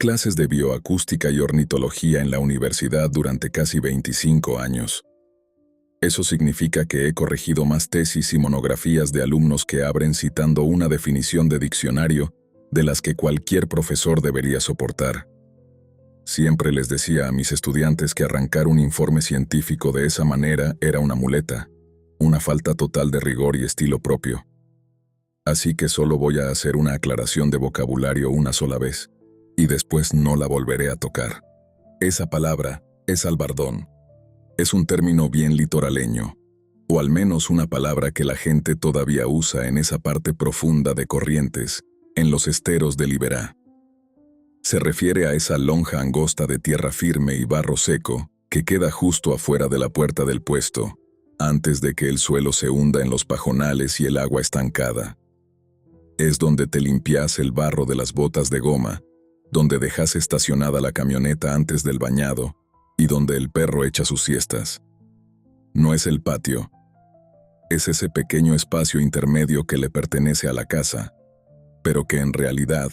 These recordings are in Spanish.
clases de bioacústica y ornitología en la universidad durante casi 25 años. Eso significa que he corregido más tesis y monografías de alumnos que abren citando una definición de diccionario de las que cualquier profesor debería soportar. Siempre les decía a mis estudiantes que arrancar un informe científico de esa manera era una muleta, una falta total de rigor y estilo propio. Así que solo voy a hacer una aclaración de vocabulario una sola vez, y después no la volveré a tocar. Esa palabra es albardón. Es un término bien litoraleño, o al menos una palabra que la gente todavía usa en esa parte profunda de Corrientes, en los esteros de Liberá. Se refiere a esa lonja angosta de tierra firme y barro seco que queda justo afuera de la puerta del puesto, antes de que el suelo se hunda en los pajonales y el agua estancada. Es donde te limpias el barro de las botas de goma, donde dejas estacionada la camioneta antes del bañado y donde el perro echa sus siestas. No es el patio. Es ese pequeño espacio intermedio que le pertenece a la casa, pero que en realidad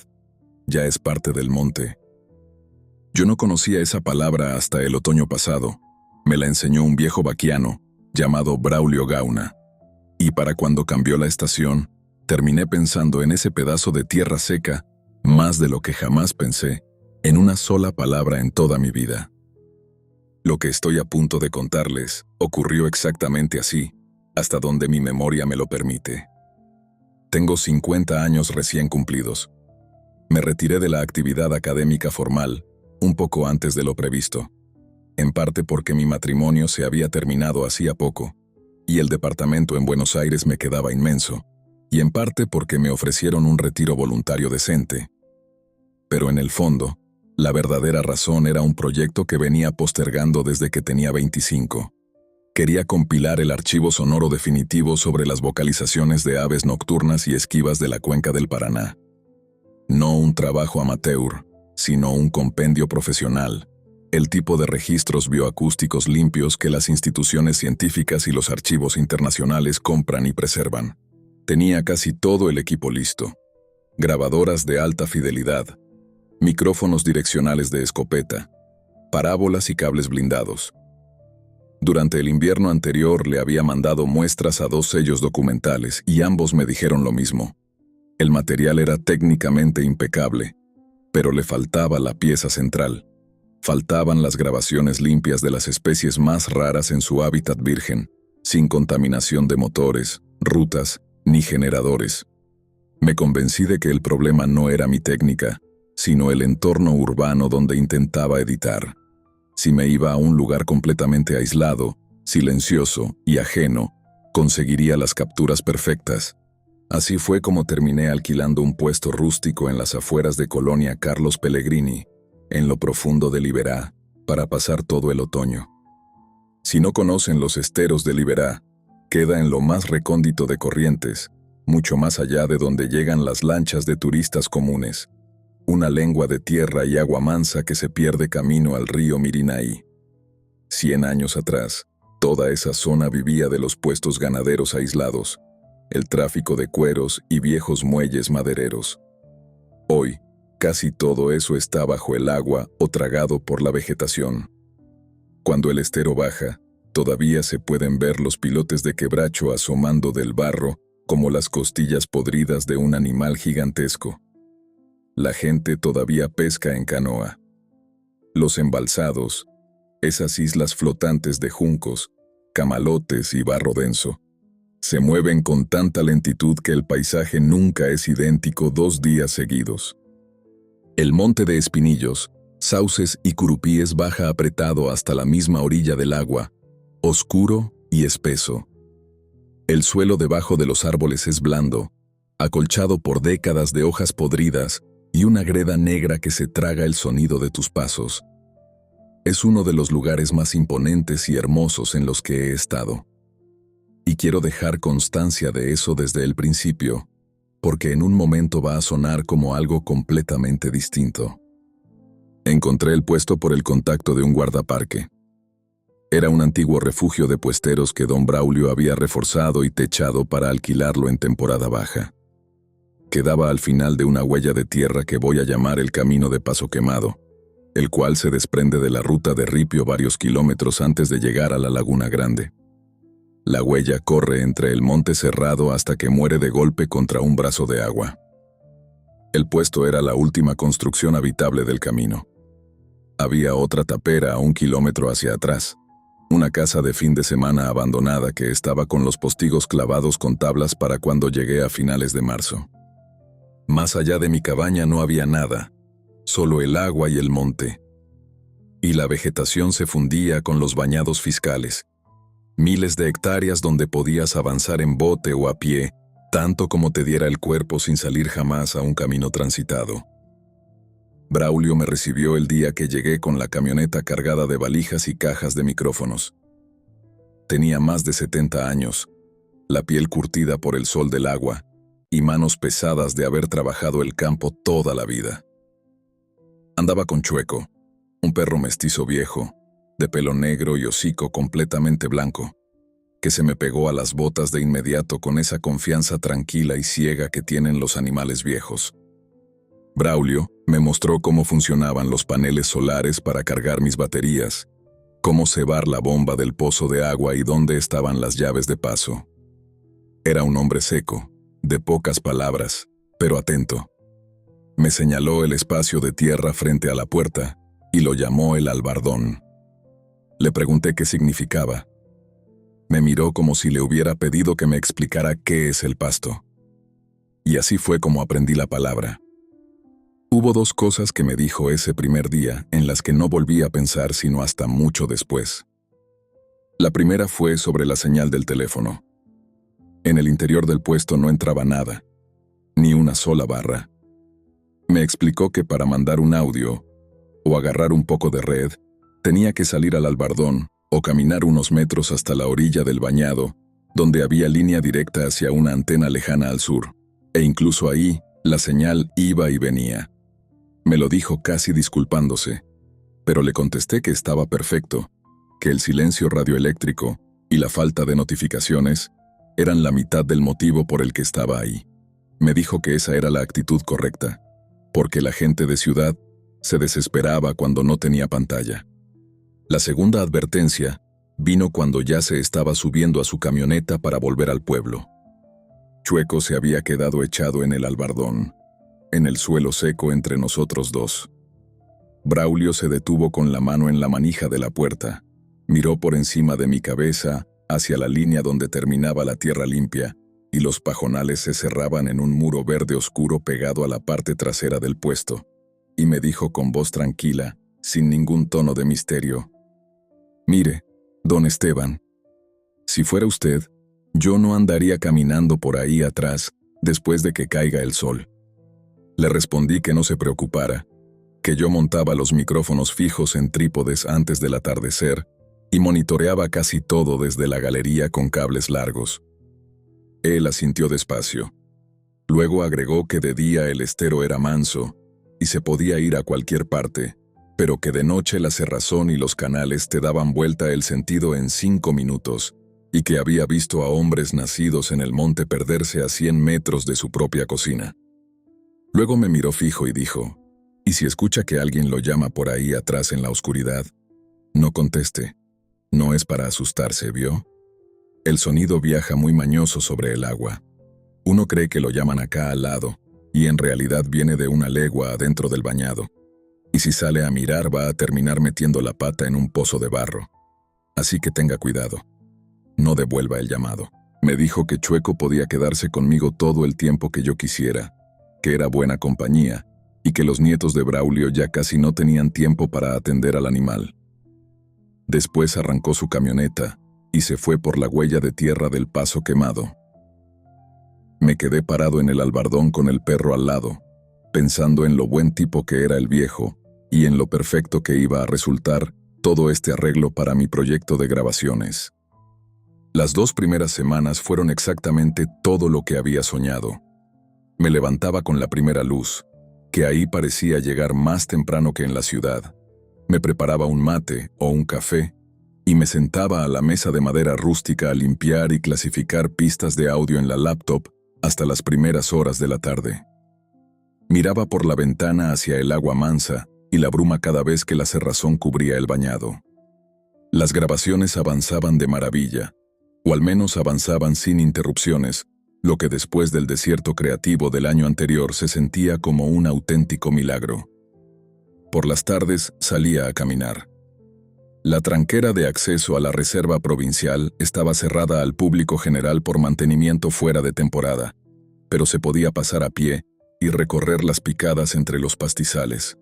ya es parte del monte. Yo no conocía esa palabra hasta el otoño pasado. Me la enseñó un viejo vaquiano llamado Braulio Gauna. Y para cuando cambió la estación, terminé pensando en ese pedazo de tierra seca más de lo que jamás pensé en una sola palabra en toda mi vida. Lo que estoy a punto de contarles ocurrió exactamente así, hasta donde mi memoria me lo permite. Tengo 50 años recién cumplidos. Me retiré de la actividad académica formal un poco antes de lo previsto, en parte porque mi matrimonio se había terminado hacía poco, y el departamento en Buenos Aires me quedaba inmenso, y en parte porque me ofrecieron un retiro voluntario decente. Pero en el fondo, la verdadera razón era un proyecto que venía postergando desde que tenía 25. Quería compilar el archivo sonoro definitivo sobre las vocalizaciones de aves nocturnas y esquivas de la cuenca del Paraná. No un trabajo amateur, sino un compendio profesional, el tipo de registros bioacústicos limpios que las instituciones científicas y los archivos internacionales compran y preservan. Tenía casi todo el equipo listo. Grabadoras de alta fidelidad, micrófonos direccionales de escopeta, parábolas y cables blindados. Durante el invierno anterior le había mandado muestras a 2 sellos documentales y ambos me dijeron lo mismo. El material era técnicamente impecable, pero le faltaba la pieza central. Faltaban las grabaciones limpias de las especies más raras en su hábitat virgen, sin contaminación de motores, rutas, ni generadores. Me convencí de que el problema no era mi técnica, sino el entorno urbano donde intentaba editar. Si me iba a un lugar completamente aislado, silencioso y ajeno, conseguiría las capturas perfectas. Así fue como terminé alquilando un puesto rústico en las afueras de Colonia Carlos Pellegrini, en lo profundo de Liberá, para pasar todo el otoño. Si no conocen los esteros de Liberá, queda en lo más recóndito de Corrientes, mucho más allá de donde llegan las lanchas de turistas comunes. Una lengua de tierra y agua mansa que se pierde camino al río Mirinay. 100 años atrás, toda esa zona vivía de los puestos ganaderos aislados, el tráfico de cueros y viejos muelles madereros. Hoy, casi todo eso está bajo el agua o tragado por la vegetación. Cuando el estero baja, todavía se pueden ver los pilotes de quebracho asomando del barro como las costillas podridas de un animal gigantesco. La gente todavía pesca en canoa. Los embalsados, esas islas flotantes de juncos, camalotes y barro denso, se mueven con tanta lentitud que el paisaje nunca es idéntico 2 días seguidos. El monte de espinillos, sauces y curupíes baja apretado hasta la misma orilla del agua, oscuro y espeso. El suelo debajo de los árboles es blando, acolchado por décadas de hojas podridas y una greda negra que se traga el sonido de tus pasos. Es uno de los lugares más imponentes y hermosos en los que he estado. Y quiero dejar constancia de eso desde el principio, porque en un momento va a sonar como algo completamente distinto. Encontré el puesto por el contacto de un guardaparque. Era un antiguo refugio de puesteros que don Braulio había reforzado y techado para alquilarlo en temporada baja. Quedaba al final de una huella de tierra que voy a llamar el Camino de Paso Quemado, el cual se desprende de la ruta de Ripio varios kilómetros antes de llegar a la Laguna Grande. La huella corre entre el monte cerrado hasta que muere de golpe contra un brazo de agua. El puesto era la última construcción habitable del camino. Había otra tapera a 1 kilómetro hacia atrás, una casa de fin de semana abandonada que estaba con los postigos clavados con tablas para cuando llegué a finales de marzo. Más allá de mi cabaña no había nada, solo el agua y el monte. Y la vegetación se fundía con los bañados fiscales. Miles de hectáreas donde podías avanzar en bote o a pie, tanto como te diera el cuerpo sin salir jamás a un camino transitado. Braulio me recibió el día que llegué con la camioneta cargada de valijas y cajas de micrófonos. Tenía más de 70 años, la piel curtida por el sol del agua y manos pesadas de haber trabajado el campo toda la vida. Andaba con Chueco, un perro mestizo viejo, de pelo negro y hocico completamente blanco, que se me pegó a las botas de inmediato con esa confianza tranquila y ciega que tienen los animales viejos. Braulio me mostró cómo funcionaban los paneles solares para cargar mis baterías, cómo cebar la bomba del pozo de agua y dónde estaban las llaves de paso. Era un hombre seco, de pocas palabras, pero atento. Me señaló el espacio de tierra frente a la puerta y lo llamó el albardón. Le pregunté qué significaba. Me miró como si le hubiera pedido que me explicara qué es el pasto. Y así fue como aprendí la palabra. Hubo 2 cosas que me dijo ese primer día en las que no volví a pensar sino hasta mucho después. La primera fue sobre la señal del teléfono. En el interior del puesto no entraba nada, ni una sola barra. Me explicó que para mandar un audio o agarrar un poco de red, tenía que salir al albardón o caminar unos metros hasta la orilla del bañado, donde había línea directa hacia una antena lejana al sur, e incluso ahí la señal iba y venía. Me lo dijo casi disculpándose, pero le contesté que estaba perfecto, que el silencio radioeléctrico y la falta de notificaciones eran la mitad del motivo por el que estaba ahí. Me dijo que esa era la actitud correcta, porque la gente de ciudad se desesperaba cuando no tenía pantalla. La segunda advertencia vino cuando ya se estaba subiendo a su camioneta para volver al pueblo. Chueco se había quedado echado en el albardón, en el suelo seco entre nosotros 2. Braulio se detuvo con la mano en la manija de la puerta, miró por encima de mi cabeza hacia la línea donde terminaba la tierra limpia y los pajonales se cerraban en un muro verde oscuro pegado a la parte trasera del puesto, y me dijo con voz tranquila, sin ningún tono de misterio: «Mire, don Esteban, si fuera usted, yo no andaría caminando por ahí atrás después de que caiga el sol». Le respondí que no se preocupara, que yo montaba los micrófonos fijos en trípodes antes del atardecer y monitoreaba casi todo desde la galería con cables largos. Él asintió despacio. Luego agregó que de día el estero era manso y se podía ir a cualquier parte, pero que de noche la cerrazón y los canales te daban vuelta el sentido en 5 minutos, y que había visto a hombres nacidos en el monte perderse a 100 metros de su propia cocina. Luego me miró fijo y dijo: «¿Y si escucha que alguien lo llama por ahí atrás en la oscuridad? No conteste. No es para asustarse, ¿vio? El sonido viaja muy mañoso sobre el agua. Uno cree que lo llaman acá al lado, y en realidad viene de una legua adentro del bañado. Y si sale a mirar va a terminar metiendo la pata en un pozo de barro. Así que tenga cuidado. No devuelva el llamado». Me dijo que Chueco podía quedarse conmigo todo el tiempo que yo quisiera, que era buena compañía, y que los nietos de Braulio ya casi no tenían tiempo para atender al animal. Después arrancó su camioneta y se fue por la huella de tierra del Paso Quemado. Me quedé parado en el albardón con el perro al lado, pensando en lo buen tipo que era el viejo y en lo perfecto que iba a resultar todo este arreglo para mi proyecto de grabaciones. Las 2 primeras semanas fueron exactamente todo lo que había soñado. Me levantaba con la primera luz, que ahí parecía llegar más temprano que en la ciudad. Me preparaba un mate o un café y me sentaba a la mesa de madera rústica a limpiar y clasificar pistas de audio en la laptop hasta las primeras horas de la tarde. Miraba por la ventana hacia el agua mansa y la bruma cada vez que la cerrazón cubría el bañado. Las grabaciones avanzaban de maravilla, o al menos avanzaban sin interrupciones, lo que después del desierto creativo del año anterior se sentía como un auténtico milagro. Por las tardes salía a caminar. La tranquera de acceso a la reserva provincial estaba cerrada al público general por mantenimiento fuera de temporada, pero se podía pasar a pie y recorrer las picadas entre los pastizales.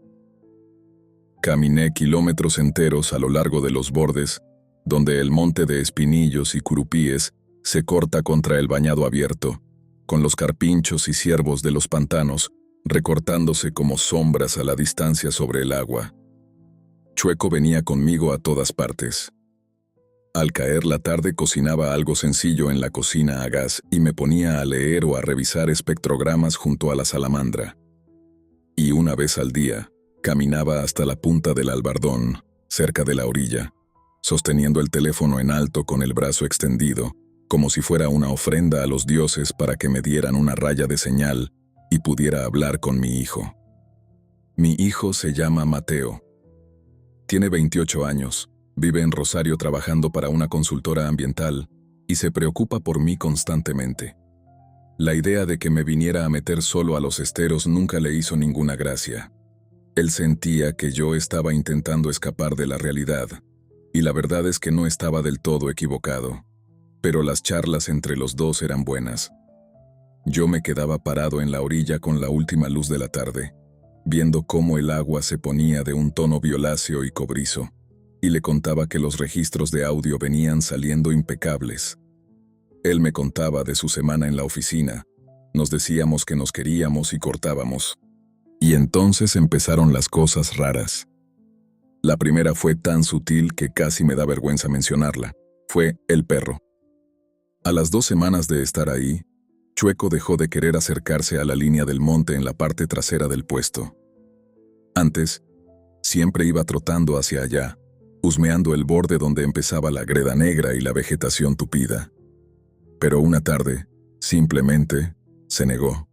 Caminé kilómetros enteros a lo largo de los bordes, donde el monte de espinillos y curupíes se corta contra el bañado abierto, con los carpinchos y ciervos de los pantanos recortándose como sombras a la distancia sobre el agua. Chueco venía conmigo a todas partes. Al caer la tarde cocinaba algo sencillo en la cocina a gas y me ponía a leer o a revisar espectrogramas junto a la salamandra. Y una vez al día, caminaba hasta la punta del albardón, cerca de la orilla, sosteniendo el teléfono en alto con el brazo extendido, como si fuera una ofrenda a los dioses para que me dieran una raya de señal y pudiera hablar con mi hijo. Mi hijo se llama Mateo. Tiene 28 años, vive en Rosario trabajando para una consultora ambiental y se preocupa por mí constantemente. La idea de que me viniera a meter solo a los esteros nunca le hizo ninguna gracia. Él sentía que yo estaba intentando escapar de la realidad, y la verdad es que no estaba del todo equivocado. Pero las charlas entre los dos eran buenas. Yo me quedaba parado en la orilla con la última luz de la tarde, viendo cómo el agua se ponía de un tono violáceo y cobrizo, y le contaba que los registros de audio venían saliendo impecables. Él me contaba de su semana en la oficina, nos decíamos que nos queríamos y cortábamos. Y entonces empezaron las cosas raras. La primera fue tan sutil que casi me da vergüenza mencionarla. Fue el perro. A las 2 semanas de estar ahí, Chueco dejó de querer acercarse a la línea del monte en la parte trasera del puesto. Antes, siempre iba trotando hacia allá, husmeando el borde donde empezaba la greda negra y la vegetación tupida. Pero una tarde, simplemente, se negó.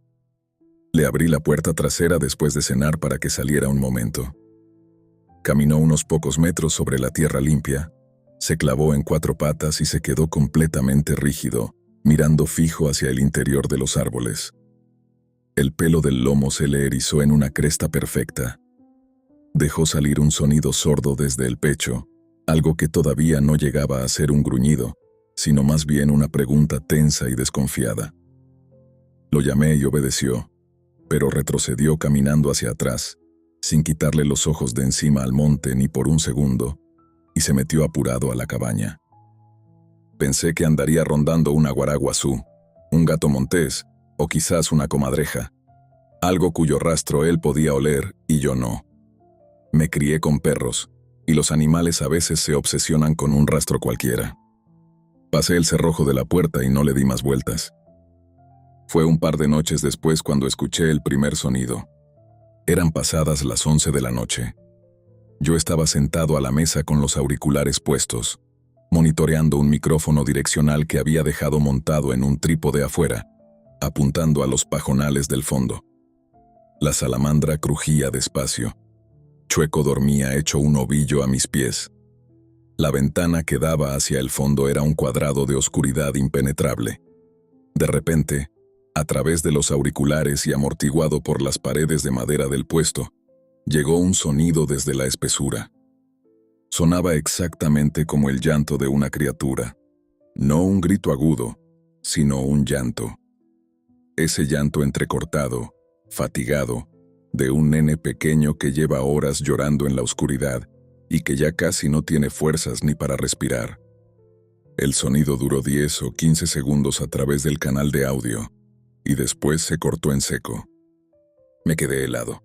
Le abrí la puerta trasera después de cenar para que saliera un momento. Caminó unos pocos metros sobre la tierra limpia, se clavó en 4 patas y se quedó completamente rígido, mirando fijo hacia el interior de los árboles. El pelo del lomo se le erizó en una cresta perfecta. Dejó salir un sonido sordo desde el pecho, algo que todavía no llegaba a ser un gruñido, sino más bien una pregunta tensa y desconfiada. Lo llamé y obedeció, pero retrocedió caminando hacia atrás, sin quitarle los ojos de encima al monte ni por un segundo, y se metió apurado a la cabaña. Pensé que andaría rondando una guaraguazú, un gato montés, o quizás una comadreja, algo cuyo rastro él podía oler y yo no. Me crié con perros, y los animales a veces se obsesionan con un rastro cualquiera. Pasé el cerrojo de la puerta y no le di más vueltas. Fue un par de noches después cuando escuché el primer sonido. Eran pasadas las 11 de la noche. Yo estaba sentado a la mesa con los auriculares puestos, monitoreando un micrófono direccional que había dejado montado en un trípode afuera, apuntando a los pajonales del fondo. La salamandra crujía despacio. Chueco dormía hecho un ovillo a mis pies. La ventana que daba hacia el fondo era un cuadrado de oscuridad impenetrable. De repente, a través de los auriculares y amortiguado por las paredes de madera del puesto, llegó un sonido desde la espesura. Sonaba exactamente como el llanto de una criatura. No un grito agudo, sino un llanto. Ese llanto entrecortado, fatigado, de un nene pequeño que lleva horas llorando en la oscuridad y que ya casi no tiene fuerzas ni para respirar. El sonido duró 10 o 15 segundos a través del canal de audio, y después se cortó en seco. Me quedé helado.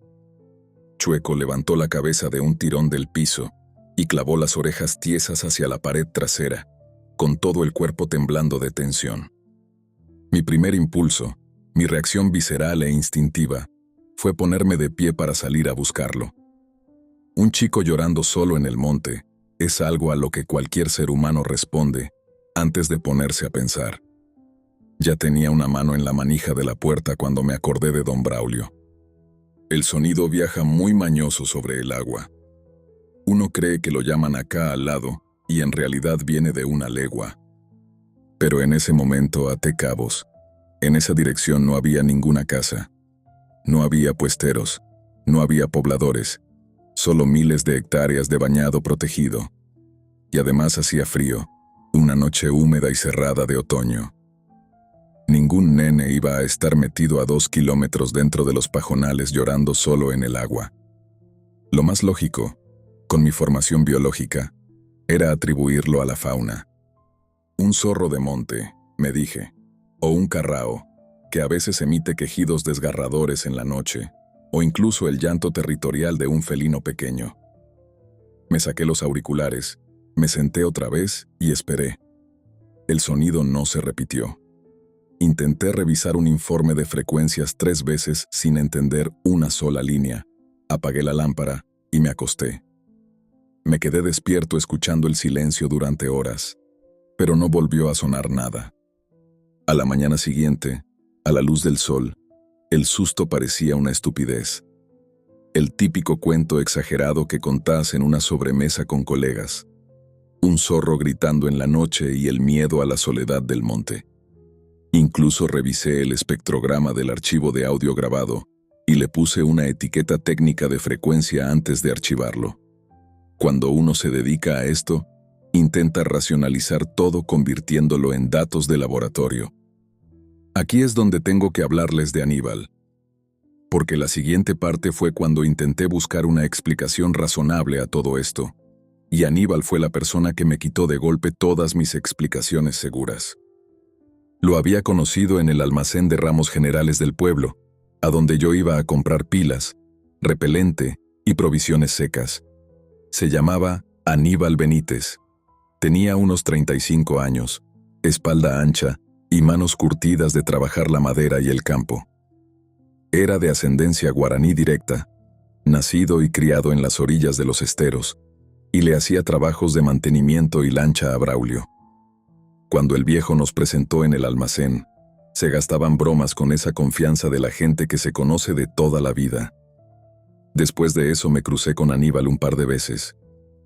Chueco levantó la cabeza de un tirón del piso y clavó las orejas tiesas hacia la pared trasera, con todo el cuerpo temblando de tensión. Mi primer impulso, mi reacción visceral e instintiva, fue ponerme de pie para salir a buscarlo. Un chico llorando solo en el monte es algo a lo que cualquier ser humano responde antes de ponerse a pensar. Ya tenía una mano en la manija de la puerta cuando me acordé de don Braulio. El sonido viaja muy mañoso sobre el agua. Uno cree que lo llaman acá al lado, y en realidad viene de una legua. Pero en ese momento até cabos. En esa dirección no había ninguna casa. No había puesteros. No había pobladores. Solo miles de hectáreas de bañado protegido. Y además hacía frío, una noche húmeda y cerrada de otoño. Ningún nene iba a estar metido a 2 kilómetros dentro de los pajonales llorando solo en el agua. Lo más lógico, con mi formación biológica, era atribuirlo a la fauna. Un zorro de monte, me dije, o un carrao, que a veces emite quejidos desgarradores en la noche, o incluso el llanto territorial de un felino pequeño. Me saqué los auriculares, me senté otra vez y esperé. El sonido no se repitió. Intenté revisar un informe de frecuencias 3 veces sin entender una sola línea. Apagué la lámpara y me acosté. Me quedé despierto escuchando el silencio durante horas, pero no volvió a sonar nada. A la mañana siguiente, a la luz del sol, el susto parecía una estupidez. El típico cuento exagerado que contás en una sobremesa con colegas. Un zorro gritando en la noche y el miedo a la soledad del monte. Incluso revisé el espectrograma del archivo de audio grabado y le puse una etiqueta técnica de frecuencia antes de archivarlo. Cuando uno se dedica a esto, intenta racionalizar todo convirtiéndolo en datos de laboratorio. Aquí es donde tengo que hablarles de Aníbal, porque la siguiente parte fue cuando intenté buscar una explicación razonable a todo esto, y Aníbal fue la persona que me quitó de golpe todas mis explicaciones seguras. Lo había conocido en el almacén de ramos generales del pueblo, a donde yo iba a comprar pilas, repelente y provisiones secas. Se llamaba Aníbal Benítez. Tenía unos 35 años, espalda ancha y manos curtidas de trabajar la madera y el campo. Era de ascendencia guaraní directa, nacido y criado en las orillas de los esteros, y le hacía trabajos de mantenimiento y lancha a Braulio. Cuando el viejo nos presentó en el almacén, se gastaban bromas con esa confianza de la gente que se conoce de toda la vida. Después de eso me crucé con Aníbal un par de veces.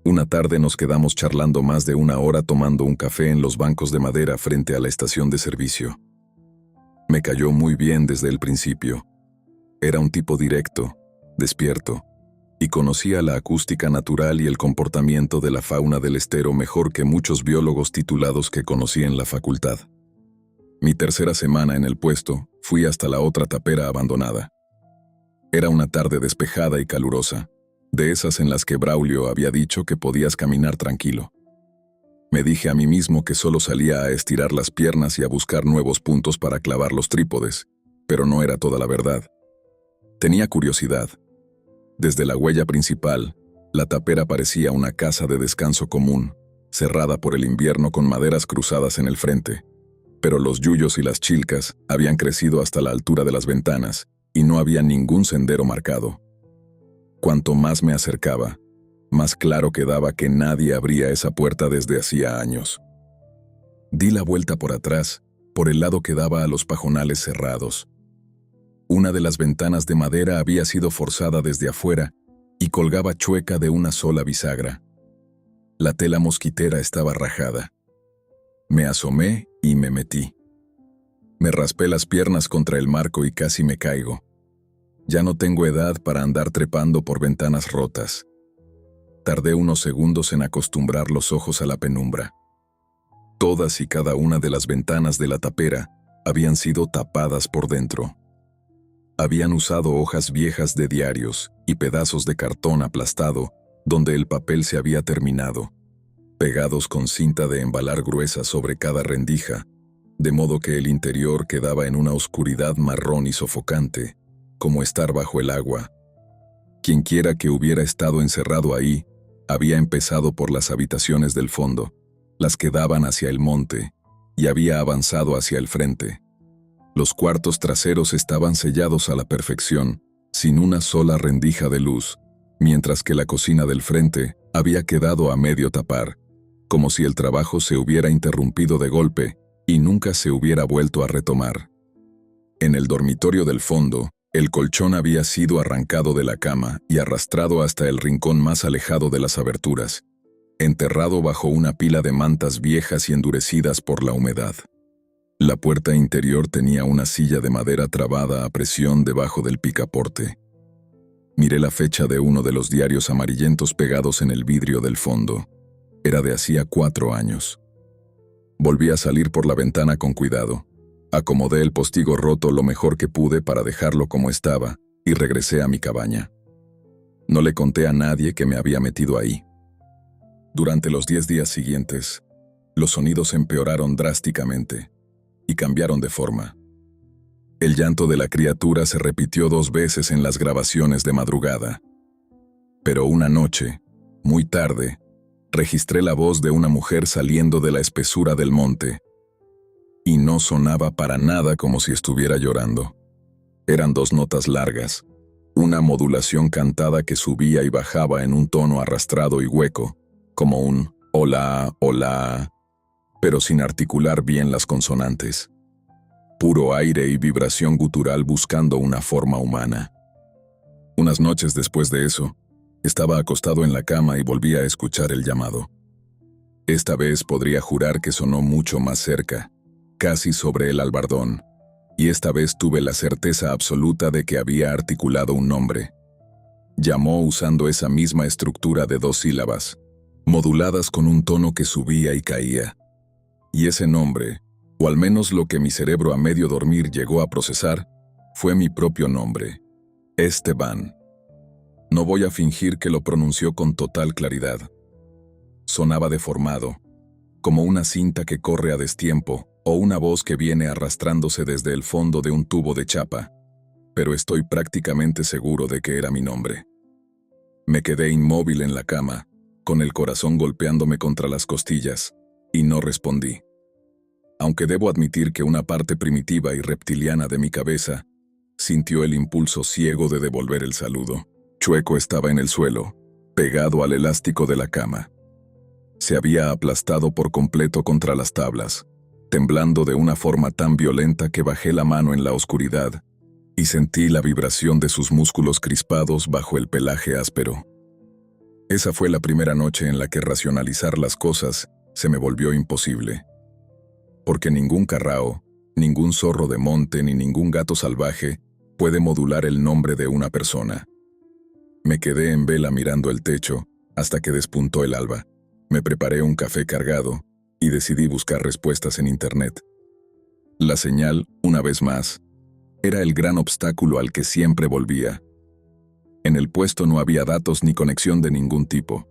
Una tarde nos quedamos charlando más de 1 hora tomando un café en los bancos de madera frente a la estación de servicio. Me cayó muy bien desde el principio. Era un tipo directo, despierto, y conocía la acústica natural y el comportamiento de la fauna del estero mejor que muchos biólogos titulados que conocí en la facultad. Mi tercera semana en el puesto, fui hasta la otra tapera abandonada. Era una tarde despejada y calurosa, de esas en las que Braulio había dicho que podías caminar tranquilo. Me dije a mí mismo que solo salía a estirar las piernas y a buscar nuevos puntos para clavar los trípodes, pero no era toda la verdad. Tenía curiosidad. Desde la huella principal, la tapera parecía una casa de descanso común, cerrada por el invierno con maderas cruzadas en el frente. Pero los yuyos y las chilcas habían crecido hasta la altura de las ventanas y no había ningún sendero marcado. Cuanto más me acercaba, más claro quedaba que nadie abría esa puerta desde hacía años. Di la vuelta por atrás, por el lado que daba a los pajonales cerrados. Una de las ventanas de madera había sido forzada desde afuera y colgaba chueca de una sola bisagra. La tela mosquitera estaba rajada. Me asomé y me metí. Me raspé las piernas contra el marco y casi me caigo. Ya no tengo edad para andar trepando por ventanas rotas. Tardé unos segundos en acostumbrar los ojos a la penumbra. Todas y cada una de las ventanas de la tapera habían sido tapadas por dentro. Habían usado hojas viejas de diarios y pedazos de cartón aplastado donde el papel se había terminado, pegados con cinta de embalar gruesa sobre cada rendija, de modo que el interior quedaba en una oscuridad marrón y sofocante, como estar bajo el agua. Quienquiera que hubiera estado encerrado ahí, había empezado por las habitaciones del fondo, las que daban hacia el monte, y había avanzado hacia el frente. Los cuartos traseros estaban sellados a la perfección, sin una sola rendija de luz, mientras que la cocina del frente había quedado a medio tapar, como si el trabajo se hubiera interrumpido de golpe y nunca se hubiera vuelto a retomar. En el dormitorio del fondo, el colchón había sido arrancado de la cama y arrastrado hasta el rincón más alejado de las aberturas, enterrado bajo una pila de mantas viejas y endurecidas por la humedad. La puerta interior tenía una silla de madera trabada a presión debajo del picaporte. Miré la fecha de uno de los diarios amarillentos pegados en el vidrio del fondo. Era de hacía 4 años. Volví a salir por la ventana con cuidado. Acomodé el postigo roto lo mejor que pude para dejarlo como estaba y regresé a mi cabaña. No le conté a nadie que me había metido ahí. Durante los 10 días siguientes, los sonidos empeoraron drásticamente y cambiaron de forma. El llanto de la criatura se repitió 2 veces en las grabaciones de madrugada. Pero una noche, muy tarde, registré la voz de una mujer saliendo de la espesura del monte. Y no sonaba para nada como si estuviera llorando. Eran 2 notas largas, una modulación cantada que subía y bajaba en un tono arrastrado y hueco, como un hola, hola, pero sin articular bien las consonantes. Puro aire y vibración gutural buscando una forma humana. Unas noches después de eso, estaba acostado en la cama y volví a escuchar el llamado. Esta vez podría jurar que sonó mucho más cerca, casi sobre el albardón, y esta vez tuve la certeza absoluta de que había articulado un nombre. Llamó usando esa misma estructura de 2 sílabas, moduladas con un tono que subía y caía. Y ese nombre, o al menos lo que mi cerebro a medio dormir llegó a procesar, fue mi propio nombre, Esteban. No voy a fingir que lo pronunció con total claridad. Sonaba deformado, como una cinta que corre a destiempo o una voz que viene arrastrándose desde el fondo de un tubo de chapa, pero estoy prácticamente seguro de que era mi nombre. Me quedé inmóvil en la cama, con el corazón golpeándome contra las costillas, y no respondí. Aunque debo admitir que una parte primitiva y reptiliana de mi cabeza sintió el impulso ciego de devolver el saludo. Chueco estaba en el suelo, pegado al elástico de la cama. Se había aplastado por completo contra las tablas, temblando de una forma tan violenta que bajé la mano en la oscuridad y sentí la vibración de sus músculos crispados bajo el pelaje áspero. Esa fue la primera noche en la que racionalizar las cosas se me volvió imposible. Porque ningún carrao, ningún zorro de monte ni ningún gato salvaje puede modular el nombre de una persona. Me quedé en vela mirando el techo hasta que despuntó el alba. Me preparé un café cargado y decidí buscar respuestas en internet. La señal, una vez más, era el gran obstáculo al que siempre volvía. En el puesto no había datos ni conexión de ningún tipo.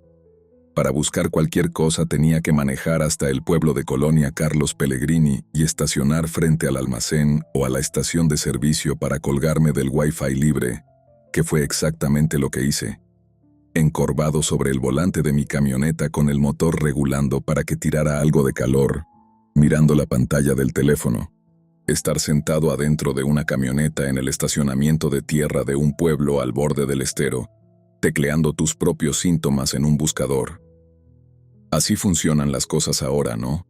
Para buscar cualquier cosa tenía que manejar hasta el pueblo de Colonia Carlos Pellegrini y estacionar frente al almacén o a la estación de servicio para colgarme del Wi-Fi libre, que fue exactamente lo que hice. Encorvado sobre el volante de mi camioneta con el motor regulando para que tirara algo de calor, mirando la pantalla del teléfono. Estar sentado adentro de una camioneta en el estacionamiento de tierra de un pueblo al borde del estero, tecleando tus propios síntomas en un buscador. Así funcionan las cosas ahora, ¿no?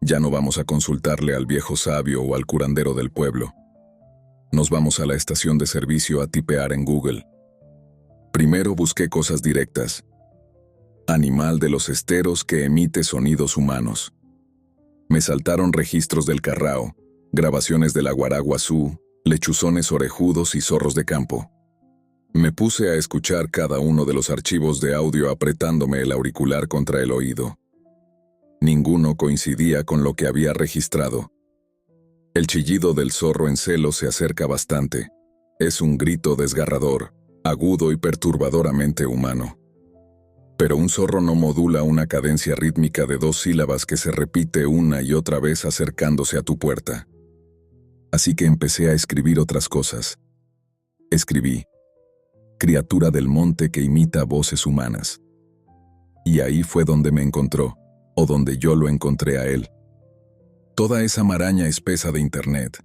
Ya no vamos a consultarle al viejo sabio o al curandero del pueblo. Nos vamos a la estación de servicio a tipear en Google. Primero busqué cosas directas. Animal de los esteros que emite sonidos humanos. Me saltaron registros del carrao, grabaciones del aguaraguazú, lechuzones orejudos y zorros de campo. Me puse a escuchar cada uno de los archivos de audio apretándome el auricular contra el oído. Ninguno coincidía con lo que había registrado. El chillido del zorro en celo se acerca bastante. Es un grito desgarrador, agudo y perturbadoramente humano. Pero un zorro no modula una cadencia rítmica de 2 sílabas que se repite una y otra vez acercándose a tu puerta. Así que empecé a escribir otras cosas. Escribí: criatura del monte que imita voces humanas. Y ahí fue donde me encontró, o donde yo lo encontré a él. Toda esa maraña espesa de internet,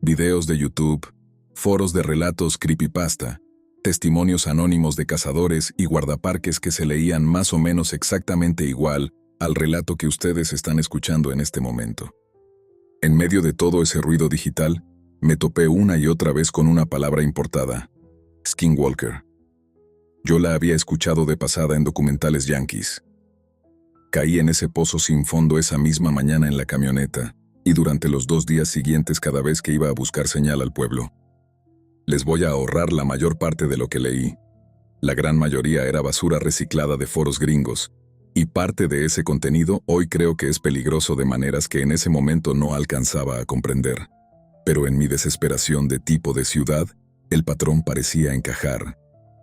videos de YouTube, foros de relatos creepypasta, testimonios anónimos de cazadores y guardaparques que se leían más o menos exactamente igual al relato que ustedes están escuchando en este momento. En medio de todo ese ruido digital, me topé una y otra vez con una palabra importada: Skinwalker. Yo la había escuchado de pasada en documentales yanquis. Caí en ese pozo sin fondo esa misma mañana en la camioneta, y durante los 2 días siguientes cada vez que iba a buscar señal al pueblo. Les voy a ahorrar la mayor parte de lo que leí. La gran mayoría era basura reciclada de foros gringos, y parte de ese contenido hoy creo que es peligroso de maneras que en ese momento no alcanzaba a comprender. Pero en mi desesperación de tipo de ciudad, el patrón parecía encajar.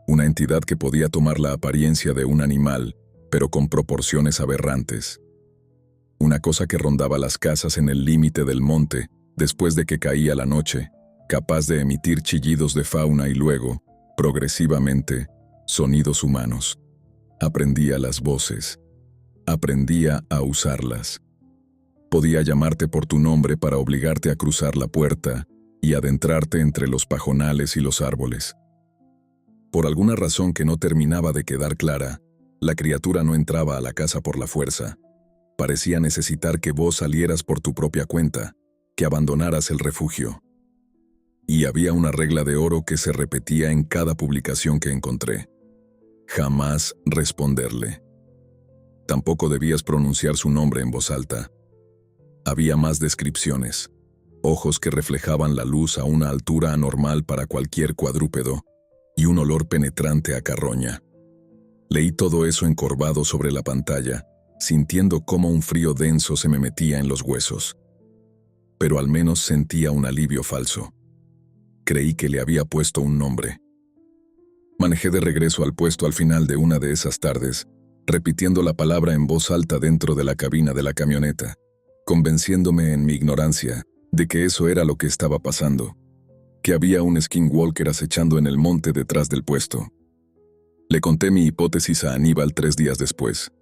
Una entidad que podía tomar la apariencia de un animal, pero con proporciones aberrantes. Una cosa que rondaba las casas en el límite del monte, después de que caía la noche, capaz de emitir chillidos de fauna y luego, progresivamente, sonidos humanos. Aprendía las voces. Aprendía a usarlas. Podía llamarte por tu nombre para obligarte a cruzar la puerta y adentrarte entre los pajonales y los árboles. Por alguna razón que no terminaba de quedar clara, la criatura no entraba a la casa por la fuerza. Parecía necesitar que vos salieras por tu propia cuenta, que abandonaras el refugio. Y había una regla de oro que se repetía en cada publicación que encontré: jamás responderle. Tampoco debías pronunciar su nombre en voz alta. Había más descripciones: ojos que reflejaban la luz a una altura anormal para cualquier cuadrúpedo, y un olor penetrante a carroña. Leí todo eso encorvado sobre la pantalla, sintiendo cómo un frío denso se me metía en los huesos. Pero al menos sentía un alivio falso. Creí que le había puesto un nombre. Manejé de regreso al puesto al final de una de esas tardes, repitiendo la palabra en voz alta dentro de la cabina de la camioneta, convenciéndome en mi ignorancia de que eso era lo que estaba pasando, que había un skinwalker acechando en el monte detrás del puesto. Le conté mi hipótesis a Aníbal 3 días después.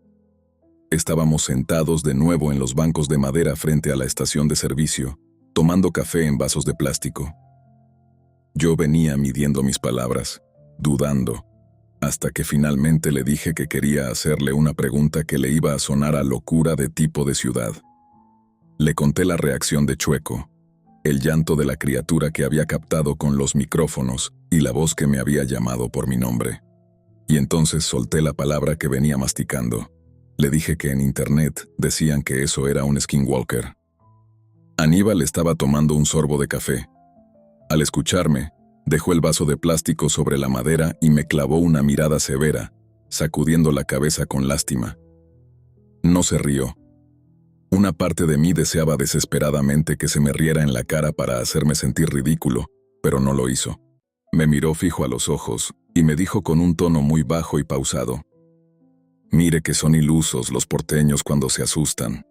Estábamos sentados de nuevo en los bancos de madera frente a la estación de servicio, tomando café en vasos de plástico. Yo venía midiendo mis palabras, dudando, hasta que finalmente le dije que quería hacerle una pregunta que le iba a sonar a locura de tipo de ciudad. Le conté la reacción de Chueco, el llanto de la criatura que había captado con los micrófonos y la voz que me había llamado por mi nombre. Y entonces solté la palabra que venía masticando. Le dije que en internet decían que eso era un skinwalker. Aníbal estaba tomando un sorbo de café. Al escucharme, dejó el vaso de plástico sobre la madera y me clavó una mirada severa, sacudiendo la cabeza con lástima. No se rió. Una parte de mí deseaba desesperadamente que se me riera en la cara para hacerme sentir ridículo, pero no lo hizo. Me miró fijo a los ojos y me dijo con un tono muy bajo y pausado: «Mire que son ilusos los porteños cuando se asustan.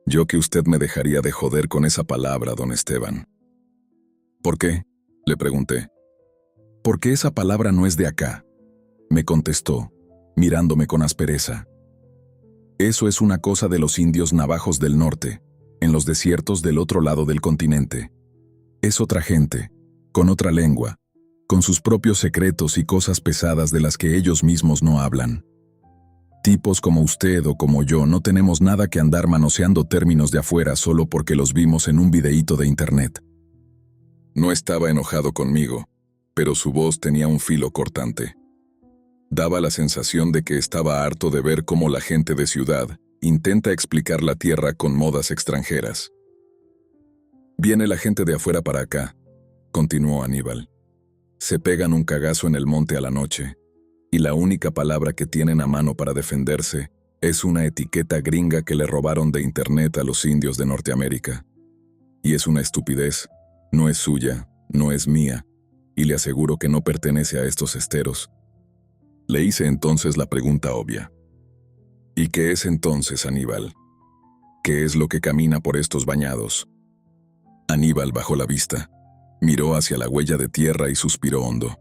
Yo que usted me dejaría de joder con esa palabra, don Esteban». «¿Por qué?», le pregunté. «Porque esa palabra no es de acá», me contestó, mirándome con aspereza. «Eso es una cosa de los indios navajos del norte, en los desiertos del otro lado del continente. Es otra gente, con otra lengua, con sus propios secretos y cosas pesadas de las que ellos mismos no hablan. Tipos como usted o como yo no tenemos nada que andar manoseando términos de afuera solo porque los vimos en un videíto de internet». No estaba enojado conmigo, pero su voz tenía un filo cortante. Daba la sensación de que estaba harto de ver cómo la gente de ciudad intenta explicar la tierra con modas extranjeras. «Viene la gente de afuera para acá», continuó Aníbal. «Se pegan un cagazo en el monte a la noche, y la única palabra que tienen a mano para defenderse es una etiqueta gringa que le robaron de internet a los indios de Norteamérica. Y es una estupidez, no es suya, no es mía, y le aseguro que no pertenece a estos esteros». Le hice entonces la pregunta obvia. «¿Y qué es entonces, Aníbal? ¿Qué es lo que camina por estos bañados?» Aníbal bajó la vista, miró hacia la huella de tierra y suspiró hondo.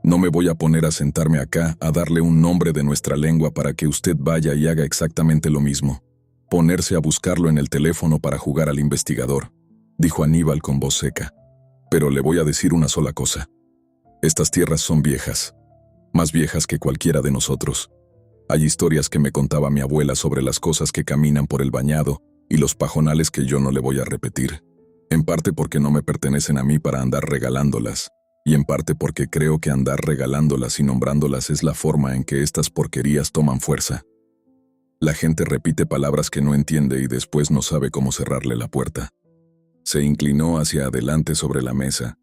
«No me voy a poner a sentarme acá a darle un nombre de nuestra lengua para que usted vaya y haga exactamente lo mismo. Ponerse a buscarlo en el teléfono para jugar al investigador», dijo Aníbal con voz seca. «Pero le voy a decir una sola cosa. Estas tierras son viejas, más viejas que cualquiera de nosotros. Hay historias que me contaba mi abuela sobre las cosas que caminan por el bañado y los pajonales que yo no le voy a repetir, en parte porque no me pertenecen a mí para andar regalándolas, y en parte porque creo que andar regalándolas y nombrándolas es la forma en que estas porquerías toman fuerza. La gente repite palabras que no entiende y después no sabe cómo cerrarle la puerta. Se inclinó hacia adelante sobre la mesa,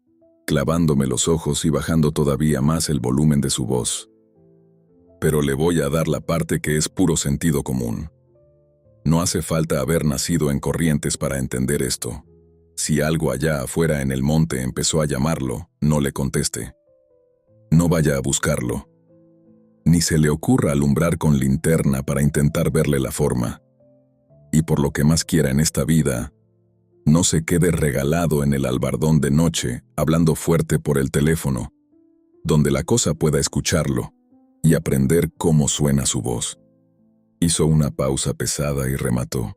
clavándome los ojos y bajando todavía más el volumen de su voz. Pero le voy a dar la parte que es puro sentido común. No hace falta haber nacido en Corrientes para entender esto. Si algo allá afuera en el monte empezó a llamarlo, no le conteste. No vaya a buscarlo. Ni se le ocurra alumbrar con linterna para intentar verle la forma. Y por lo que más quiera en esta vida, no se quede regalado en el albardón de noche, hablando fuerte por el teléfono, donde la cosa pueda escucharlo y aprender cómo suena su voz. Hizo una pausa pesada y remató.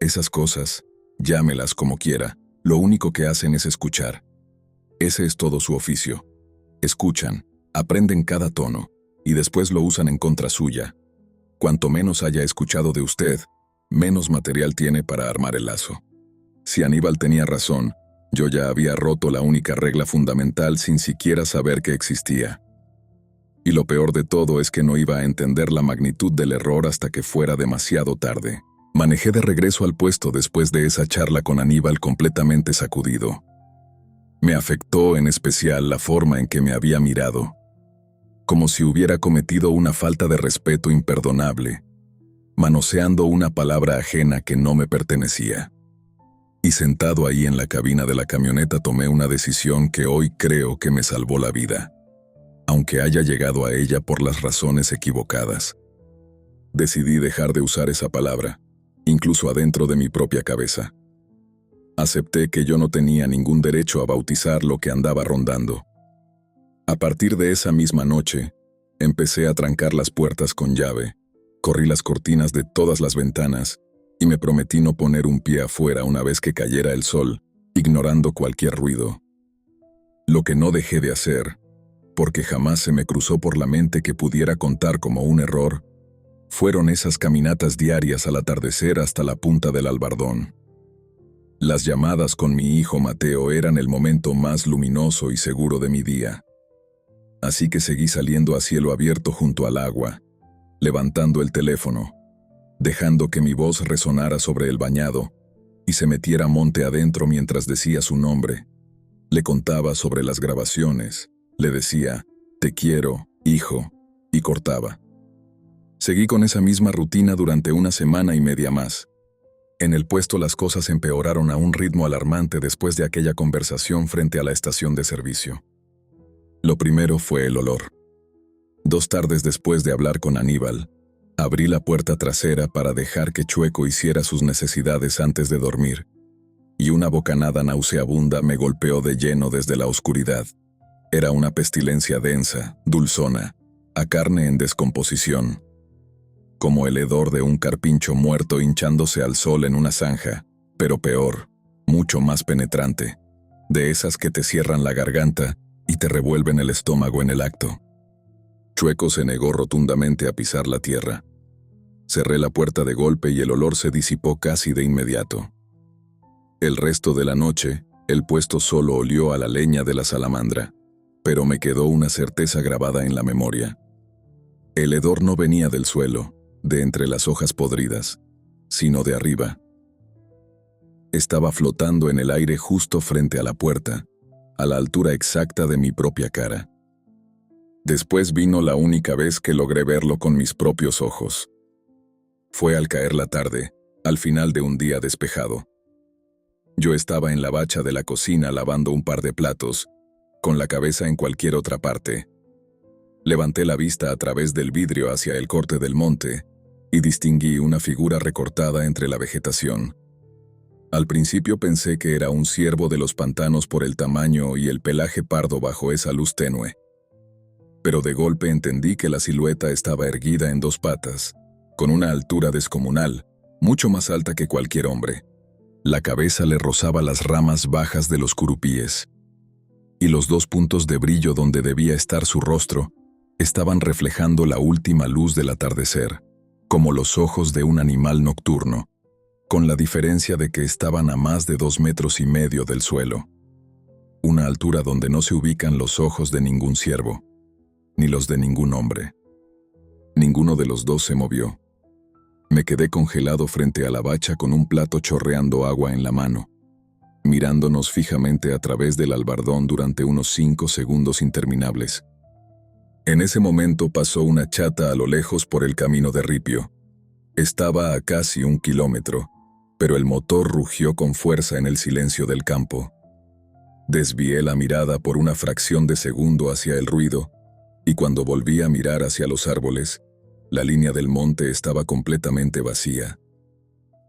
Esas cosas, llámelas como quiera, lo único que hacen es escuchar. Ese es todo su oficio. Escuchan, aprenden cada tono, y después lo usan en contra suya. Cuanto menos haya escuchado de usted, menos material tiene para armar el lazo. Si Aníbal tenía razón, yo ya había roto la única regla fundamental sin siquiera saber que existía. Y lo peor de todo es que no iba a entender la magnitud del error hasta que fuera demasiado tarde. Manejé de regreso al puesto después de esa charla con Aníbal completamente sacudido. Me afectó en especial la forma en que me había mirado, como si hubiera cometido una falta de respeto imperdonable, manoseando una palabra ajena que no me pertenecía. Y sentado ahí en la cabina de la camioneta tomé una decisión que hoy creo que me salvó la vida, aunque haya llegado a ella por las razones equivocadas. Decidí dejar de usar esa palabra, incluso adentro de mi propia cabeza. Acepté que yo no tenía ningún derecho a bautizar lo que andaba rondando. A partir de esa misma noche, empecé a trancar las puertas con llave, corrí las cortinas de todas las ventanas y me prometí no poner un pie afuera una vez que cayera el sol, ignorando cualquier ruido. Lo que no dejé de hacer, porque jamás se me cruzó por la mente que pudiera contar como un error, fueron esas caminatas diarias al atardecer hasta la punta del albardón. Las llamadas con mi hijo Mateo eran el momento más luminoso y seguro de mi día. Así que seguí saliendo a cielo abierto junto al agua, levantando el teléfono, dejando que mi voz resonara sobre el bañado y se metiera monte adentro mientras decía su nombre. Le contaba sobre las grabaciones, le decía, «Te quiero, hijo», y cortaba. Seguí con esa misma rutina durante una semana y media más. En el puesto las cosas empeoraron a un ritmo alarmante después de aquella conversación frente a la estación de servicio. Lo primero fue el olor. 2 tardes después de hablar con Aníbal, abrí la puerta trasera para dejar que Chueco hiciera sus necesidades antes de dormir, y una bocanada nauseabunda me golpeó de lleno desde la oscuridad. Era una pestilencia densa, dulzona, a carne en descomposición, como el hedor de un carpincho muerto hinchándose al sol en una zanja, pero peor, mucho más penetrante, de esas que te cierran la garganta y te revuelven el estómago en el acto. Chueco se negó rotundamente a pisar la tierra. Cerré la puerta de golpe y el olor se disipó casi de inmediato. El resto de la noche, el puesto solo olió a la leña de la salamandra, pero me quedó una certeza grabada en la memoria. El hedor no venía del suelo, de entre las hojas podridas, sino de arriba. Estaba flotando en el aire justo frente a la puerta, a la altura exacta de mi propia cara. Después vino la única vez que logré verlo con mis propios ojos. Fue al caer la tarde, al final de un día despejado. Yo estaba en la bacha de la cocina lavando un par de platos, con la cabeza en cualquier otra parte. Levanté la vista a través del vidrio hacia el corte del monte y distinguí una figura recortada entre la vegetación. Al principio pensé que era un ciervo de los pantanos por el tamaño y el pelaje pardo bajo esa luz tenue. Pero de golpe entendí que la silueta estaba erguida en 2 patas, con una altura descomunal, mucho más alta que cualquier hombre. La cabeza le rozaba las ramas bajas de los curupíes, y los 2 puntos de brillo donde debía estar su rostro estaban reflejando la última luz del atardecer, como los ojos de un animal nocturno. con la diferencia de que estaban a más de 2,5 metros del suelo, una altura donde no se ubican los ojos de ningún ciervo, ni los de ningún hombre. Ninguno de los dos se movió. Me quedé congelado frente a la bacha con un plato chorreando agua en la mano, mirándonos fijamente a través del albardón durante unos 5 segundos interminables. En ese momento pasó una chata a lo lejos por el camino de ripio. Estaba a casi 1 kilómetro, pero el motor rugió con fuerza en el silencio del campo. Desvié la mirada por una fracción de segundo hacia el ruido, y cuando volví a mirar hacia los árboles, la línea del monte estaba completamente vacía.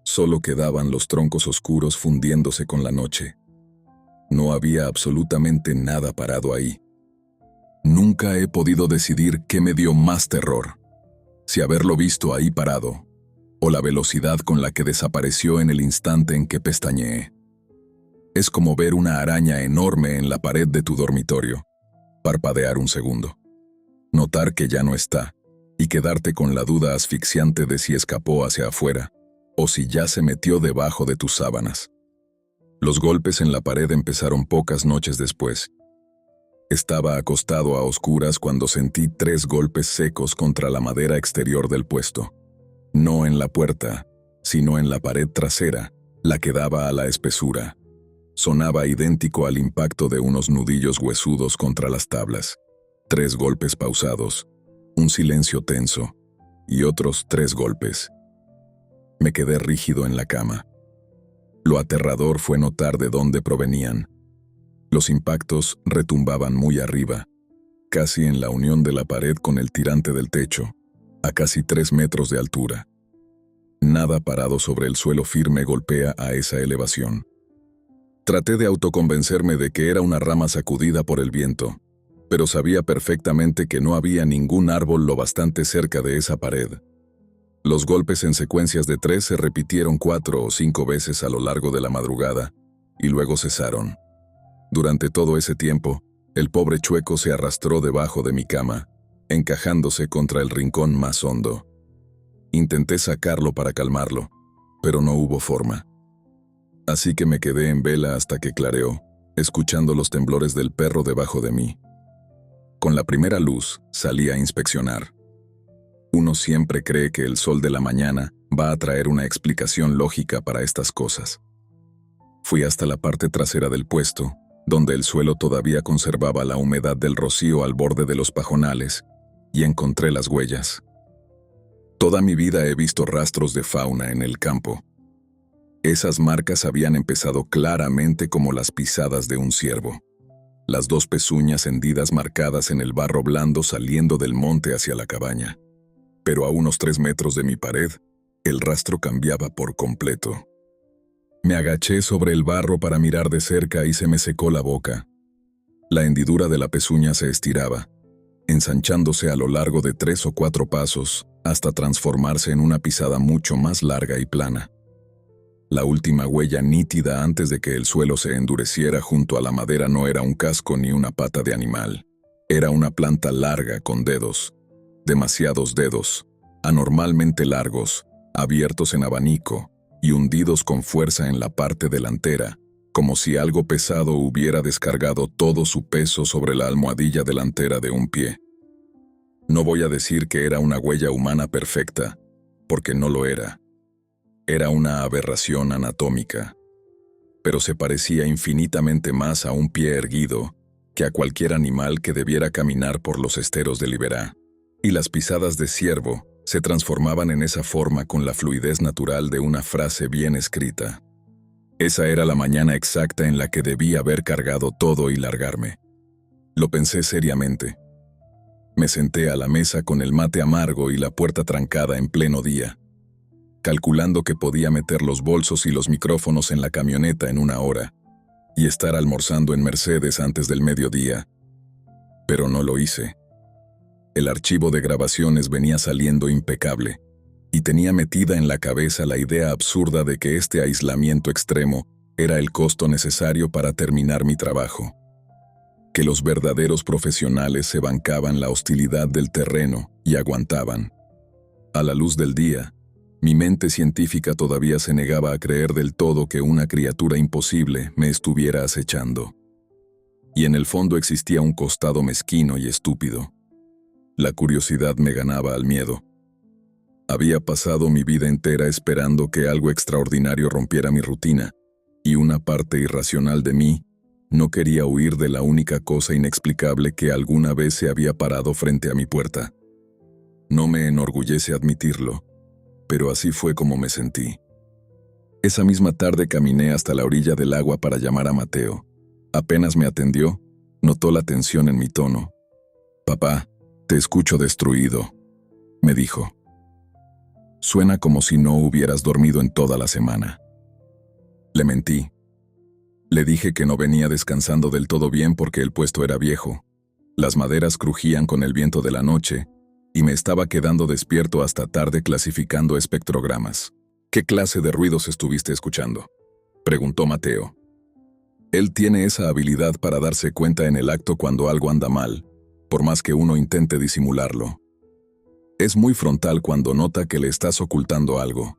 Solo quedaban los troncos oscuros fundiéndose con la noche. No había absolutamente nada parado ahí. Nunca he podido decidir qué me dio más terror, si haberlo visto ahí parado, o la velocidad con la que desapareció en el instante en que pestañeé. Es como ver una araña enorme en la pared de tu dormitorio, parpadear un segundo, notar que ya no está, y quedarte con la duda asfixiante de si escapó hacia afuera, o si ya se metió debajo de tus sábanas. Los golpes en la pared empezaron pocas noches después. Estaba acostado a oscuras cuando sentí 3 golpes secos contra la madera exterior del puesto. No en la puerta, sino en la pared trasera, la que daba a la espesura. Sonaba idéntico al impacto de unos nudillos huesudos contra las tablas. 3 golpes pausados, un silencio tenso, y otros 3 golpes. Me quedé rígido en la cama. Lo aterrador fue notar de dónde provenían. Los impactos retumbaban muy arriba, casi en la unión de la pared con el tirante del techo, a casi 3 metros de altura. Nada parado sobre el suelo firme golpea a esa elevación. Traté de autoconvencerme de que era una rama sacudida por el viento, pero sabía perfectamente que no había ningún árbol lo bastante cerca de esa pared. Los golpes en secuencias de 3 se repitieron 4 o 5 veces a lo largo de la madrugada, y luego cesaron. Durante todo ese tiempo, el pobre chueco se arrastró debajo de mi cama, encajándose contra el rincón más hondo. Intenté sacarlo para calmarlo, pero no hubo forma. Así que me quedé en vela hasta que clareó, escuchando los temblores del perro debajo de mí. Con la primera luz, salí a inspeccionar. Uno siempre cree que el sol de la mañana va a traer una explicación lógica para estas cosas. Fui hasta la parte trasera del puesto, donde el suelo todavía conservaba la humedad del rocío al borde de los pajonales, y encontré las huellas. Toda mi vida he visto rastros de fauna en el campo. Esas marcas habían empezado claramente como las pisadas de un ciervo. Las 2 pezuñas hendidas marcadas en el barro blando saliendo del monte hacia la cabaña. Pero a unos 3 metros de mi pared, el rastro cambiaba por completo. Me agaché sobre el barro para mirar de cerca y se me secó la boca. La hendidura de la pezuña se estiraba, ensanchándose a lo largo de 3 o 4 pasos, hasta transformarse en una pisada mucho más larga y plana. La última huella nítida antes de que el suelo se endureciera junto a la madera no era un casco ni una pata de animal. Era una planta larga con dedos, demasiados dedos, anormalmente largos, abiertos en abanico y hundidos con fuerza en la parte delantera, como si algo pesado hubiera descargado todo su peso sobre la almohadilla delantera de un pie. No voy a decir que era una huella humana perfecta, porque no lo era. Era una aberración anatómica, pero se parecía infinitamente más a un pie erguido que a cualquier animal que debiera caminar por los esteros de Liberá. Y las pisadas de ciervo se transformaban en esa forma con la fluidez natural de una frase bien escrita. Esa era la mañana exacta en la que debí haber cargado todo y largarme. Lo pensé seriamente. Me senté a la mesa con el mate amargo y la puerta trancada en pleno día, calculando que podía meter los bolsos y los micrófonos en la camioneta en 1 hora y estar almorzando en Mercedes antes del mediodía. Pero no lo hice. El archivo de grabaciones venía saliendo impecable, y tenía metida en la cabeza la idea absurda de que este aislamiento extremo era el costo necesario para terminar mi trabajo. Que los verdaderos profesionales se bancaban la hostilidad del terreno y aguantaban. A la luz del día, Mi mente científica todavía se negaba a creer del todo que una criatura imposible me estuviera acechando. Y en el fondo existía un costado mezquino y estúpido. La curiosidad me ganaba al miedo. Había pasado mi vida entera esperando que algo extraordinario rompiera mi rutina, y una parte irracional de mí no quería huir de la única cosa inexplicable que alguna vez se había parado frente a mi puerta. No me enorgullece admitirlo, pero así fue como me sentí. Esa misma tarde caminé hasta la orilla del agua para llamar a Mateo. Apenas me atendió, notó la tensión en mi tono. «Papá, te escucho destruido», me dijo. «Suena como si no hubieras dormido en toda la semana». Le mentí. Le dije que no venía descansando del todo bien porque el puesto era viejo. Las maderas crujían con el viento de la noche y me estaba quedando despierto hasta tarde clasificando espectrogramas. «¿Qué clase de ruidos estuviste escuchando?», preguntó Mateo. Él tiene esa habilidad para darse cuenta en el acto cuando algo anda mal, por más que uno intente disimularlo. Es muy frontal cuando nota que le estás ocultando algo.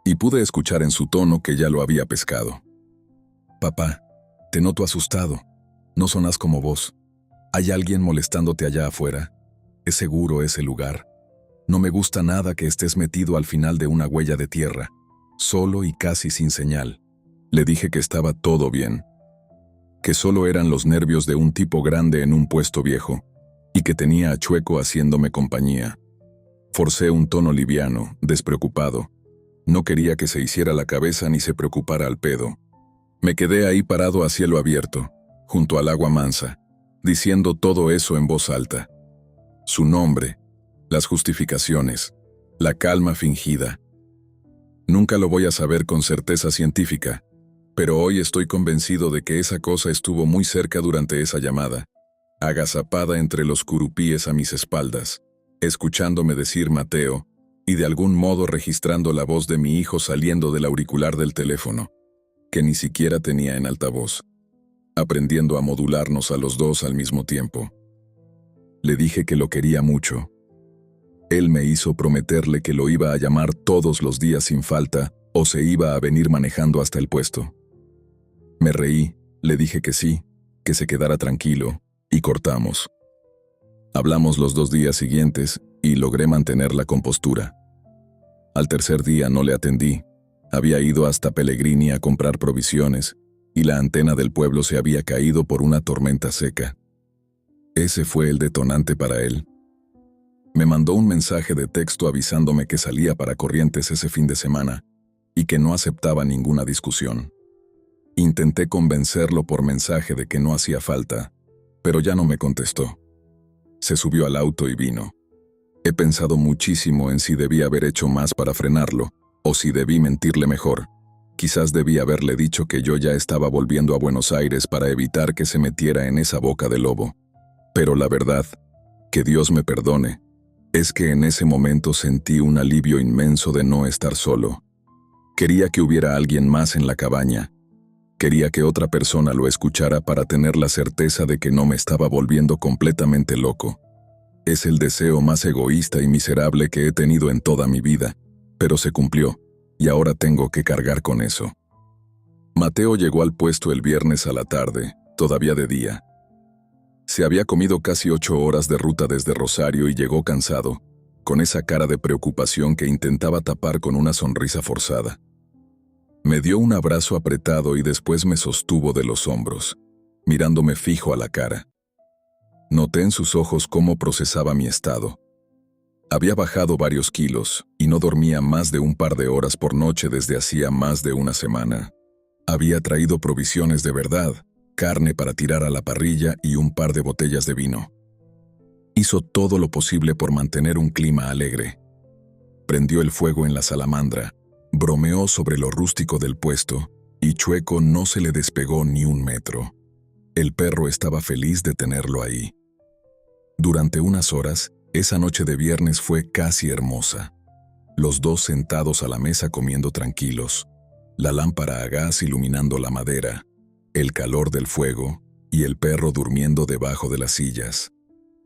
Y pude escuchar en su tono que ya lo había pescado. «Papá, te noto asustado. No sonas como vos. ¿Hay alguien molestándote allá afuera? ¿Es seguro ese lugar? No me gusta nada que estés metido al final de una huella de tierra, solo y casi sin señal». Le dije que estaba todo bien, que solo eran los nervios de un tipo grande en un puesto viejo, y que tenía a Chueco haciéndome compañía. Forcé un tono liviano, despreocupado. No quería que se hiciera la cabeza ni se preocupara al pedo. Me quedé ahí parado a cielo abierto, junto al agua mansa, diciendo todo eso en voz alta. Su nombre, las justificaciones, la calma fingida. Nunca lo voy a saber con certeza científica, pero hoy estoy convencido de que esa cosa estuvo muy cerca durante esa llamada, agazapada entre los curupíes a mis espaldas, escuchándome decir Mateo, y de algún modo registrando la voz de mi hijo saliendo del auricular del teléfono, que ni siquiera tenía en altavoz, aprendiendo a modularnos a los dos al mismo tiempo. Le dije que lo quería mucho. Él me hizo prometerle que lo iba a llamar todos los días sin falta o se iba a venir manejando hasta el puesto. Me reí, le dije que sí, que se quedara tranquilo, y cortamos. Hablamos los 2 días siguientes y logré mantener la compostura. Al tercer día no le atendí. Había ido hasta Pellegrini a comprar provisiones y la antena del pueblo se había caído por una tormenta seca. Ese fue el detonante para él. Me mandó un mensaje de texto avisándome que salía para Corrientes ese fin de semana y que no aceptaba ninguna discusión. Intenté convencerlo por mensaje de que no hacía falta, pero ya no me contestó. Se subió al auto y vino. He pensado muchísimo en si debí haber hecho más para frenarlo, o si debí mentirle mejor. Quizás debí haberle dicho que yo ya estaba volviendo a Buenos Aires para evitar que se metiera en esa boca de lobo. Pero la verdad, que Dios me perdone, es que en ese momento sentí un alivio inmenso de no estar solo. Quería que hubiera alguien más en la cabaña. Quería que otra persona lo escuchara para tener la certeza de que no me estaba volviendo completamente loco. Es el deseo más egoísta y miserable que he tenido en toda mi vida, pero se cumplió, y ahora tengo que cargar con eso. Mateo llegó al puesto el viernes a la tarde, todavía de día. Se había comido casi 8 horas de ruta desde Rosario y llegó cansado, con esa cara de preocupación que intentaba tapar con una sonrisa forzada. Me dio un abrazo apretado y después me sostuvo de los hombros, mirándome fijo a la cara. Noté en sus ojos cómo procesaba mi estado. Había bajado varios kilos y no dormía más de un par de horas por noche desde hacía más de una semana. Había traído provisiones de verdad, carne para tirar a la parrilla y un par de botellas de vino. Hizo todo lo posible por mantener un clima alegre. Prendió el fuego en la salamandra, bromeó sobre lo rústico del puesto y Chueco no se le despegó ni un metro. El perro estaba feliz de tenerlo ahí. Durante unas horas, esa noche de viernes fue casi hermosa. Los dos sentados a la mesa comiendo tranquilos, la lámpara a gas iluminando la madera, el calor del fuego y el perro durmiendo debajo de las sillas.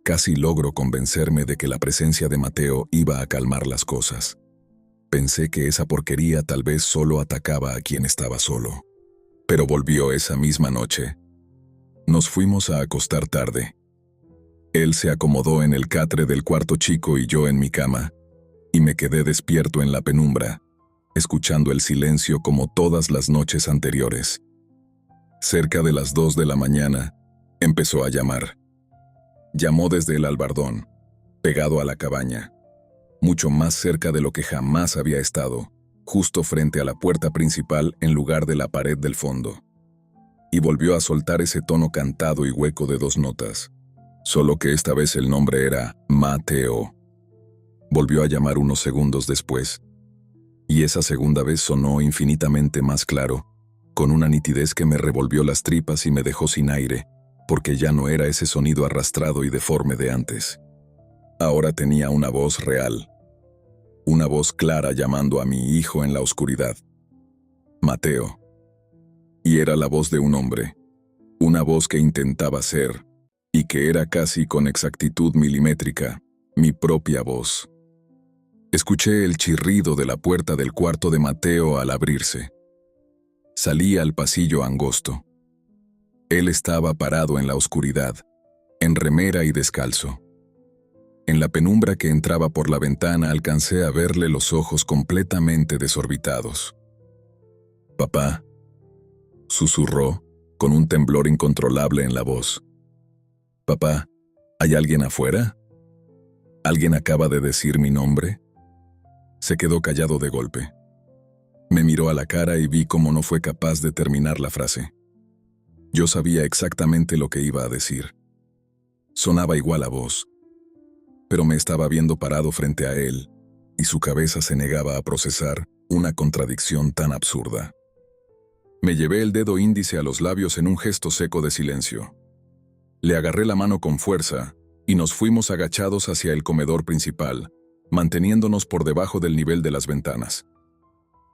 Casi logro convencerme de que la presencia de Mateo iba a calmar las cosas. Pensé que esa porquería tal vez solo atacaba a quien estaba solo. Pero volvió esa misma noche. Nos fuimos a acostar tarde. Él se acomodó en el catre del cuarto chico y yo en mi cama, y me quedé despierto en la penumbra, escuchando el silencio como todas las noches anteriores. Cerca de las 2 de la mañana, empezó a llamar. Llamó desde el albardón, pegado a la cabaña, mucho más cerca de lo que jamás había estado, justo frente a la puerta principal en lugar de la pared del fondo. Y volvió a soltar ese tono cantado y hueco de 2 notas, solo que esta vez el nombre era Mateo. Volvió a llamar unos segundos después, y esa segunda vez sonó infinitamente más claro, con una nitidez que me revolvió las tripas y me dejó sin aire, porque ya no era ese sonido arrastrado y deforme de antes. Ahora tenía una voz real, una voz clara llamando a mi hijo en la oscuridad. Mateo. Y era la voz de un hombre, una voz que intentaba ser, y que era casi con exactitud milimétrica, mi propia voz. Escuché el chirrido de la puerta del cuarto de Mateo al abrirse. Salí al pasillo angosto. Él estaba parado en la oscuridad, en remera y descalzo. En la penumbra que entraba por la ventana alcancé a verle los ojos completamente desorbitados. «Papá», susurró, con un temblor incontrolable en la voz. «Papá, ¿hay alguien afuera? ¿Alguien acaba de decir mi nombre?» Se quedó callado de golpe. Me miró a la cara y vi cómo no fue capaz de terminar la frase. Yo sabía exactamente lo que iba a decir. Sonaba igual a voz, pero me estaba viendo parado frente a él, y su cabeza se negaba a procesar una contradicción tan absurda. Me llevé el dedo índice a los labios en un gesto seco de silencio. Le agarré la mano con fuerza y nos fuimos agachados hacia el comedor principal, manteniéndonos por debajo del nivel de las ventanas.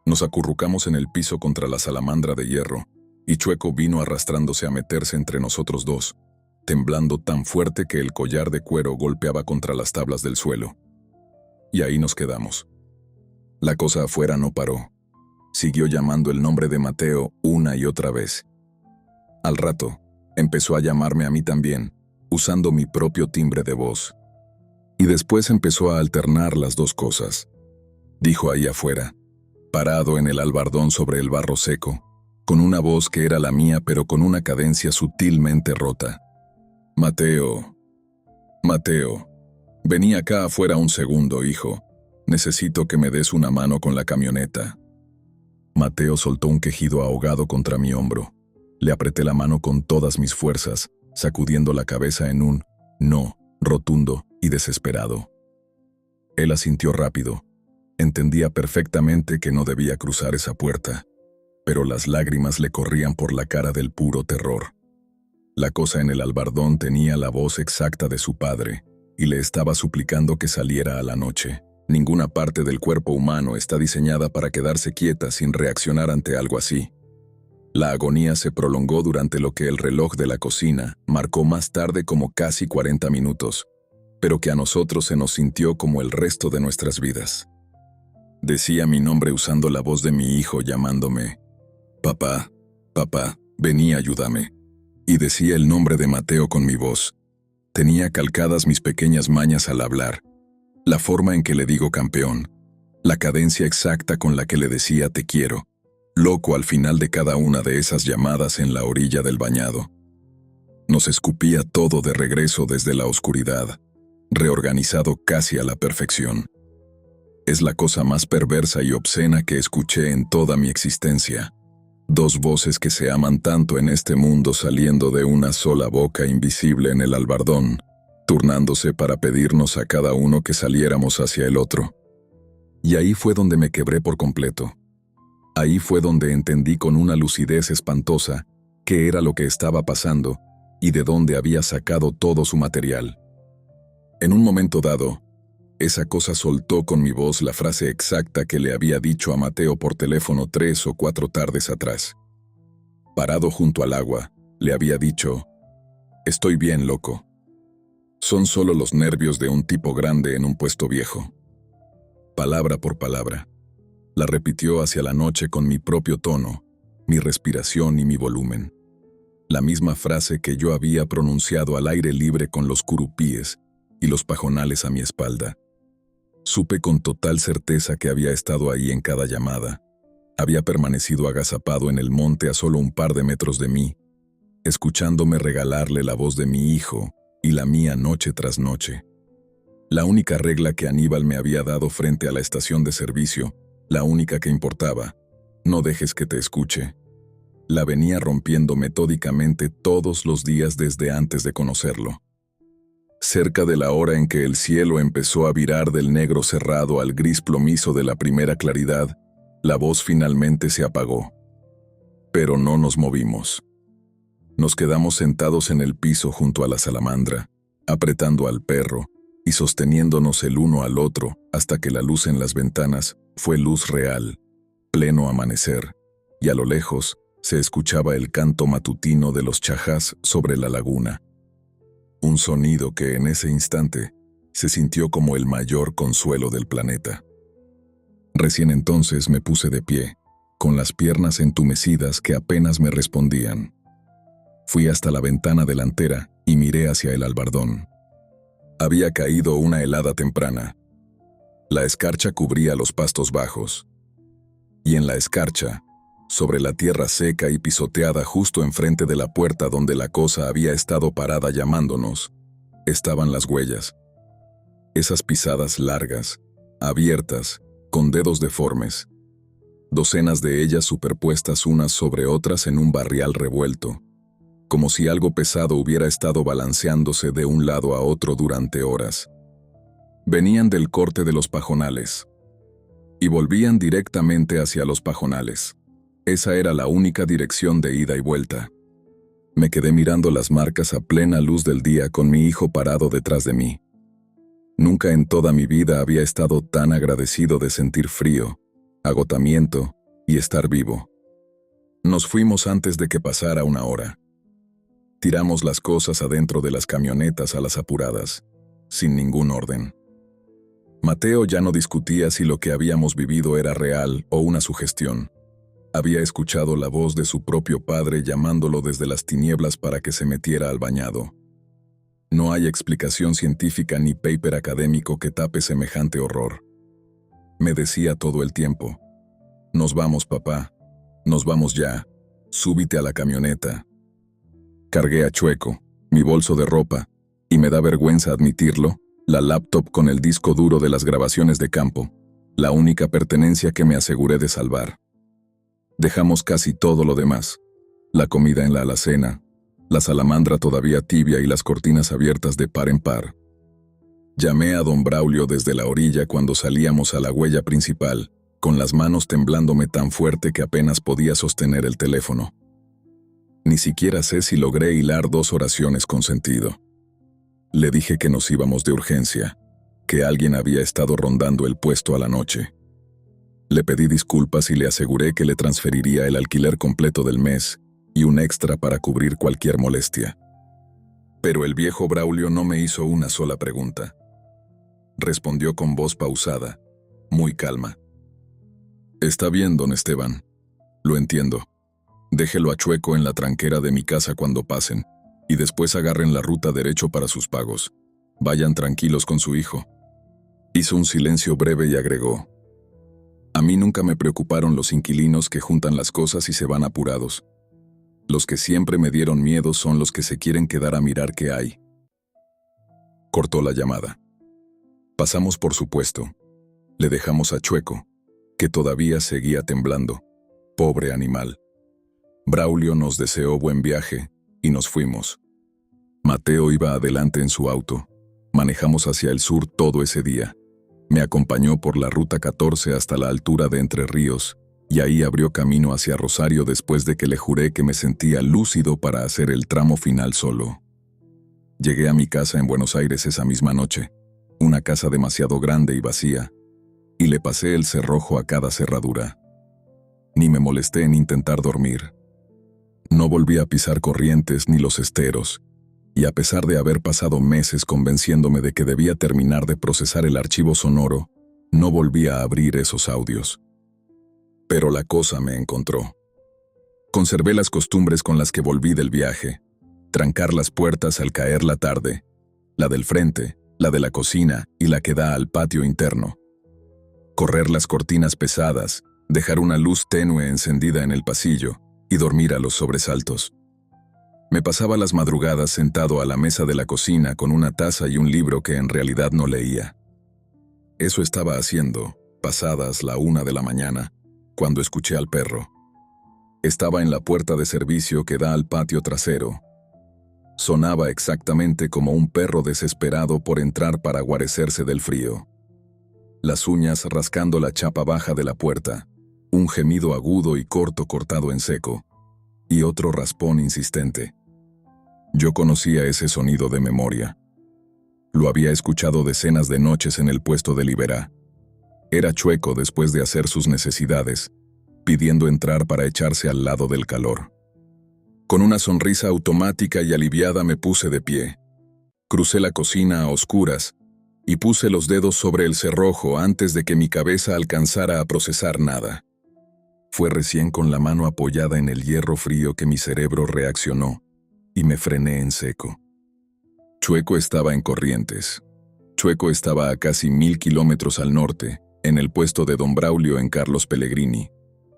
Nos acurrucamos en el piso contra la salamandra de hierro, y Chueco vino arrastrándose a meterse entre nosotros dos, temblando tan fuerte que el collar de cuero golpeaba contra las tablas del suelo. Y ahí nos quedamos. La cosa afuera no paró. Siguió llamando el nombre de Mateo una y otra vez. Al rato, empezó a llamarme a mí también, usando mi propio timbre de voz. Y después empezó a alternar las dos cosas. Dijo ahí afuera, parado en el albardón sobre el barro seco, con una voz que era la mía pero con una cadencia sutilmente rota. «Mateo, Mateo, vení acá afuera un segundo, hijo. Necesito que me des una mano con la camioneta». Mateo soltó un quejido ahogado contra mi hombro. Le apreté la mano con todas mis fuerzas, sacudiendo la cabeza en un no rotundo y desesperado. Él asintió rápido. Entendía perfectamente que no debía cruzar esa puerta, pero las lágrimas le corrían por la cara del puro terror. La cosa en el albardón tenía la voz exacta de su padre, y le estaba suplicando que saliera a la noche. Ninguna parte del cuerpo humano está diseñada para quedarse quieta sin reaccionar ante algo así. La agonía se prolongó durante lo que el reloj de la cocina marcó más tarde como casi 40 minutos, pero que a nosotros se nos sintió como el resto de nuestras vidas. Decía mi nombre usando la voz de mi hijo llamándome, «Papá, papá, vení, ayúdame». Y decía el nombre de Mateo con mi voz. Tenía calcadas mis pequeñas mañas al hablar, la forma en que le digo campeón, la cadencia exacta con la que le decía te quiero, loco al final de cada una de esas llamadas en la orilla del bañado. Nos escupía todo de regreso desde la oscuridad, reorganizado casi a la perfección. Es la cosa más perversa y obscena que escuché en toda mi existencia. Dos voces que se aman tanto en este mundo saliendo de una sola boca invisible en el albardón, turnándose para pedirnos a cada uno que saliéramos hacia el otro. Y ahí fue donde me quebré por completo. Ahí fue donde entendí con una lucidez espantosa qué era lo que estaba pasando y de dónde había sacado todo su material. En un momento dado, esa cosa soltó con mi voz la frase exacta que le había dicho a Mateo por teléfono 3 o 4 tardes atrás. Parado junto al agua, le había dicho, «Estoy bien, loco. Son solo los nervios de un tipo grande en un puesto viejo». Palabra por palabra, La repitió hacia la noche con mi propio tono, mi respiración y mi volumen. La misma frase que yo había pronunciado al aire libre con los curupíes y los pajonales a mi espalda. Supe con total certeza que había estado ahí en cada llamada. Había permanecido agazapado en el monte a solo un par de metros de mí, escuchándome regalarle la voz de mi hijo y la mía noche tras noche. La única regla que Aníbal me había dado frente a la estación de servicio, la única que importaba, no dejes que te escuche. La venía rompiendo metódicamente todos los días desde antes de conocerlo. Cerca de la hora en que el cielo empezó a virar del negro cerrado al gris plomizo de la primera claridad, la voz finalmente se apagó. Pero no nos movimos. Nos quedamos sentados en el piso junto a la salamandra, apretando al perro y sosteniéndonos el uno al otro hasta que la luz en las ventanas fue luz real, pleno amanecer, y a lo lejos se escuchaba el canto matutino de los chajás sobre la laguna. Un sonido que en ese instante se sintió como el mayor consuelo del planeta. Recién entonces me puse de pie, con las piernas entumecidas que apenas me respondían. Fui hasta la ventana delantera y miré hacia el albardón. Había caído una helada temprana. La escarcha cubría los pastos bajos. Y en la escarcha, sobre la tierra seca y pisoteada justo enfrente de la puerta donde la cosa había estado parada llamándonos, estaban las huellas. Esas pisadas largas, abiertas, con dedos deformes. Docenas de ellas superpuestas unas sobre otras en un barrial revuelto, como si algo pesado hubiera estado balanceándose de un lado a otro durante horas. Venían del corte de los pajonales y volvían directamente hacia los pajonales. Esa era la única dirección de ida y vuelta. Me quedé mirando las marcas a plena luz del día con mi hijo parado detrás de mí. Nunca en toda mi vida había estado tan agradecido de sentir frío, agotamiento y estar vivo. Nos fuimos antes de que pasara una hora. Tiramos las cosas adentro de las camionetas a las apuradas, sin ningún orden. Mateo ya no discutía si lo que habíamos vivido era real o una sugestión. Había escuchado la voz de su propio padre llamándolo desde las tinieblas para que se metiera al bañado. No hay explicación científica ni paper académico que tape semejante horror. Me decía todo el tiempo: «Nos vamos, papá. Nos vamos ya. Súbite a la camioneta». Cargué a Chueco, mi bolso de ropa, y me da vergüenza admitirlo, la laptop con el disco duro de las grabaciones de campo, la única pertenencia que me aseguré de salvar. Dejamos casi todo lo demás, la comida en la alacena, la salamandra todavía tibia y las cortinas abiertas de par en par. Llamé a don Braulio desde la orilla cuando salíamos a la huella principal, con las manos temblándome tan fuerte que apenas podía sostener el teléfono. Ni siquiera sé si logré hilar 2 oraciones con sentido. Le dije que nos íbamos de urgencia, que alguien había estado rondando el puesto a la noche. Le pedí disculpas y le aseguré que le transferiría el alquiler completo del mes y un extra para cubrir cualquier molestia. Pero el viejo Braulio no me hizo una sola pregunta. Respondió con voz pausada, muy calma. «Está bien, don Esteban. Lo entiendo. Déjelo a Chueco en la tranquera de mi casa cuando pasen, y después agarren la ruta derecho para sus pagos. Vayan tranquilos con su hijo». Hizo un silencio breve y agregó: «A mí nunca me preocuparon los inquilinos que juntan las cosas y se van apurados. Los que siempre me dieron miedo son los que se quieren quedar a mirar qué hay». Cortó la llamada. Pasamos por supuesto. Le dejamos a Chueco, que todavía seguía temblando. Pobre animal. Braulio nos deseó buen viaje y nos fuimos. Mateo iba adelante en su auto. Manejamos hacia el sur todo ese día. Me acompañó por la ruta 14 hasta la altura de Entre Ríos, y ahí abrió camino hacia Rosario después de que le juré que me sentía lúcido para hacer el tramo final solo. Llegué a mi casa en Buenos Aires esa misma noche, una casa demasiado grande y vacía, y le pasé el cerrojo a cada cerradura. Ni me molesté en intentar dormir. No volví a pisar Corrientes ni los esteros, y a pesar de haber pasado meses convenciéndome de que debía terminar de procesar el archivo sonoro, no volví a abrir esos audios. Pero la cosa me encontró. Conservé las costumbres con las que volví del viaje: trancar las puertas al caer la tarde, la del frente, la de la cocina y la que da al patio interno. Correr las cortinas pesadas, dejar una luz tenue encendida en el pasillo y dormir a los sobresaltos. Me pasaba las madrugadas sentado a la mesa de la cocina con una taza y un libro que en realidad no leía. Eso estaba haciendo, pasadas la 1 de la mañana, cuando escuché al perro. Estaba en la puerta de servicio que da al patio trasero. Sonaba exactamente como un perro desesperado por entrar para guarecerse del frío. Las uñas rascando la chapa baja de la puerta, un gemido agudo y corto cortado en seco, y otro raspón insistente. Yo conocía ese sonido de memoria. Lo había escuchado decenas de noches en el puesto de Liberá. Era Chueco después de hacer sus necesidades, pidiendo entrar para echarse al lado del calor. Con una sonrisa automática y aliviada me puse de pie. Crucé la cocina a oscuras y puse los dedos sobre el cerrojo antes de que mi cabeza alcanzara a procesar nada. Fue recién con la mano apoyada en el hierro frío que mi cerebro reaccionó y me frené en seco. Chueco estaba en Corrientes. Chueco estaba a casi 1000 kilómetros al norte, en el puesto de Don Braulio en Carlos Pellegrini,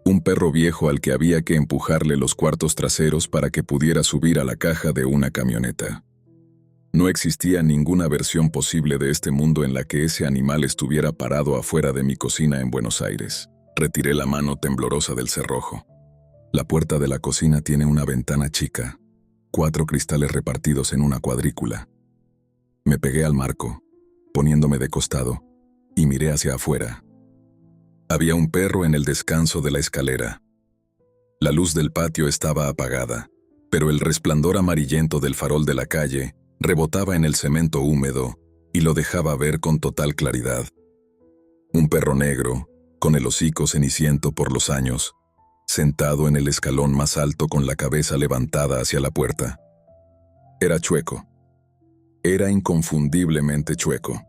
un perro viejo al que había que empujarle los cuartos traseros para que pudiera subir a la caja de una camioneta. No existía ninguna versión posible de este mundo en la que ese animal estuviera parado afuera de mi cocina en Buenos Aires. Retiré la mano temblorosa del cerrojo. La puerta de la cocina tiene una ventana chica, 4 cristales repartidos en una cuadrícula. Me pegué al marco, poniéndome de costado, y miré hacia afuera. Había un perro en el descanso de la escalera. La luz del patio estaba apagada, pero el resplandor amarillento del farol de la calle rebotaba en el cemento húmedo y lo dejaba ver con total claridad. Un perro negro, con el hocico ceniciento por los años, sentado en el escalón más alto con la cabeza levantada hacia la puerta. Era Chueco. Era inconfundiblemente Chueco.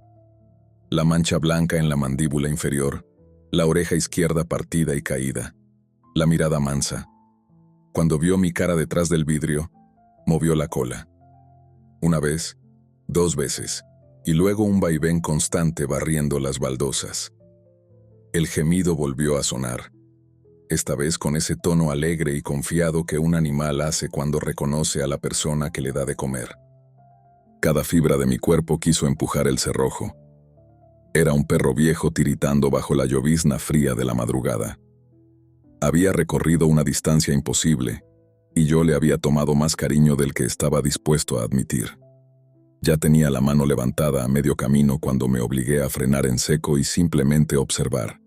La mancha blanca en la mandíbula inferior, la oreja izquierda partida y caída, la mirada mansa. Cuando vio mi cara detrás del vidrio, movió la cola. 1 vez, 2 veces, y luego un vaivén constante barriendo las baldosas. El gemido volvió a sonar, esta vez con ese tono alegre y confiado que un animal hace cuando reconoce a la persona que le da de comer. Cada fibra de mi cuerpo quiso empujar el cerrojo. Era un perro viejo tiritando bajo la llovizna fría de la madrugada. Había recorrido una distancia imposible, y yo le había tomado más cariño del que estaba dispuesto a admitir. Ya tenía la mano levantada a medio camino cuando me obligué a frenar en seco y simplemente observar.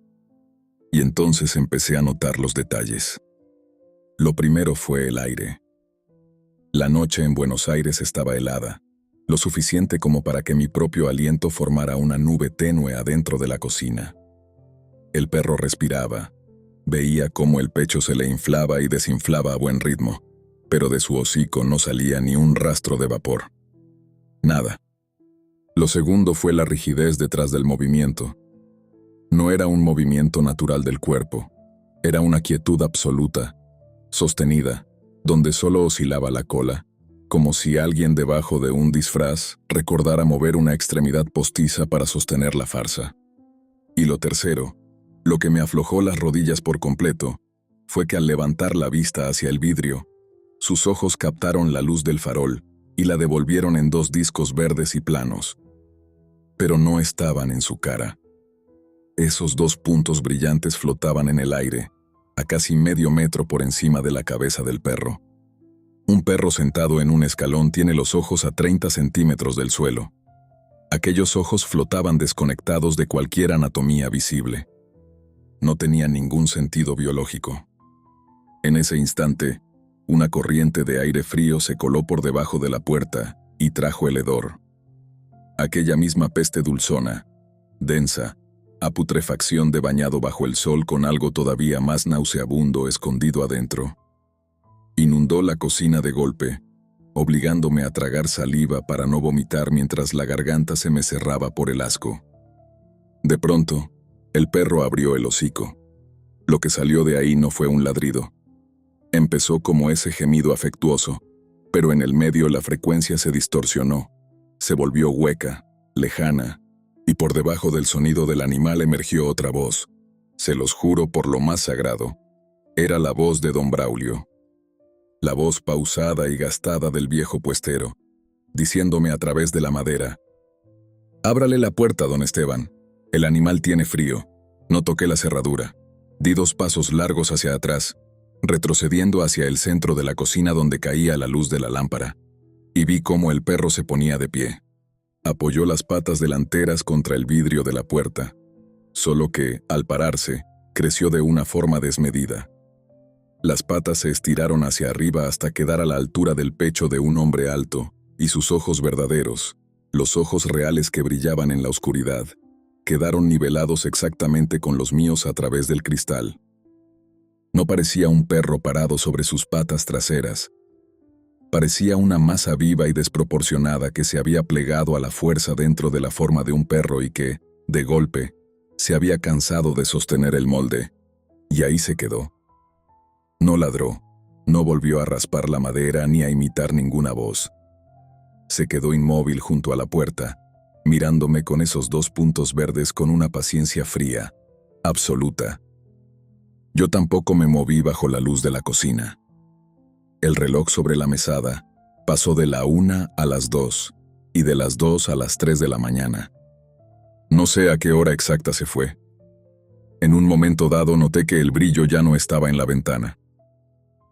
Y entonces empecé a notar los detalles. Lo primero fue el aire. La noche en Buenos Aires estaba helada, lo suficiente como para que mi propio aliento formara una nube tenue adentro de la cocina. El perro respiraba. Veía cómo el pecho se le inflaba y desinflaba a buen ritmo, pero de su hocico no salía ni un rastro de vapor. Nada. Lo segundo fue la rigidez detrás del movimiento. No era un movimiento natural del cuerpo, era una quietud absoluta, sostenida, donde solo oscilaba la cola, como si alguien debajo de un disfraz recordara mover una extremidad postiza para sostener la farsa. Y lo tercero, lo que me aflojó las rodillas por completo, fue que al levantar la vista hacia el vidrio, sus ojos captaron la luz del farol y la devolvieron en 2 discos verdes y planos. Pero no estaban en su cara. Esos 2 puntos brillantes flotaban en el aire, a casi medio metro por encima de la cabeza del perro. Un perro sentado en un escalón tiene los ojos a 30 centímetros del suelo. Aquellos ojos flotaban desconectados de cualquier anatomía visible. No tenían ningún sentido biológico. En ese instante, una corriente de aire frío se coló por debajo de la puerta y trajo el hedor. Aquella misma peste dulzona, densa, a putrefacción de bañado bajo el sol con algo todavía más nauseabundo escondido adentro. Inundó la cocina de golpe, obligándome a tragar saliva para no vomitar mientras la garganta se me cerraba por el asco. De pronto, el perro abrió el hocico. Lo que salió de ahí no fue un ladrido. Empezó como ese gemido afectuoso, pero en el medio la frecuencia se distorsionó, se volvió hueca, lejana, y por debajo del sonido del animal emergió otra voz. Se los juro por lo más sagrado, era la voz de don Braulio. La voz pausada y gastada del viejo puestero, diciéndome a través de la madera: «Ábrale la puerta, don Esteban. El animal tiene frío». No toqué la cerradura. Di 2 pasos largos hacia atrás, retrocediendo hacia el centro de la cocina donde caía la luz de la lámpara, y vi cómo el perro se ponía de pie. Apoyó las patas delanteras contra el vidrio de la puerta, solo que, al pararse, creció de una forma desmedida. Las patas se estiraron hacia arriba hasta quedar a la altura del pecho de un hombre alto, y sus ojos verdaderos, los ojos reales que brillaban en la oscuridad, quedaron nivelados exactamente con los míos a través del cristal. No parecía un perro parado sobre sus patas traseras. Parecía una masa viva y desproporcionada que se había plegado a la fuerza dentro de la forma de un perro y que, de golpe, se había cansado de sostener el molde, y ahí se quedó. No ladró, no volvió a raspar la madera ni a imitar ninguna voz. Se quedó inmóvil junto a la puerta, mirándome con esos 2 puntos verdes con una paciencia fría, absoluta. Yo tampoco me moví bajo la luz de la cocina. El reloj sobre la mesada pasó de la 1 a las 2 y de las 2 a las 3 de la mañana. No sé a qué hora exacta se fue. En un momento dado noté que el brillo ya no estaba en la ventana.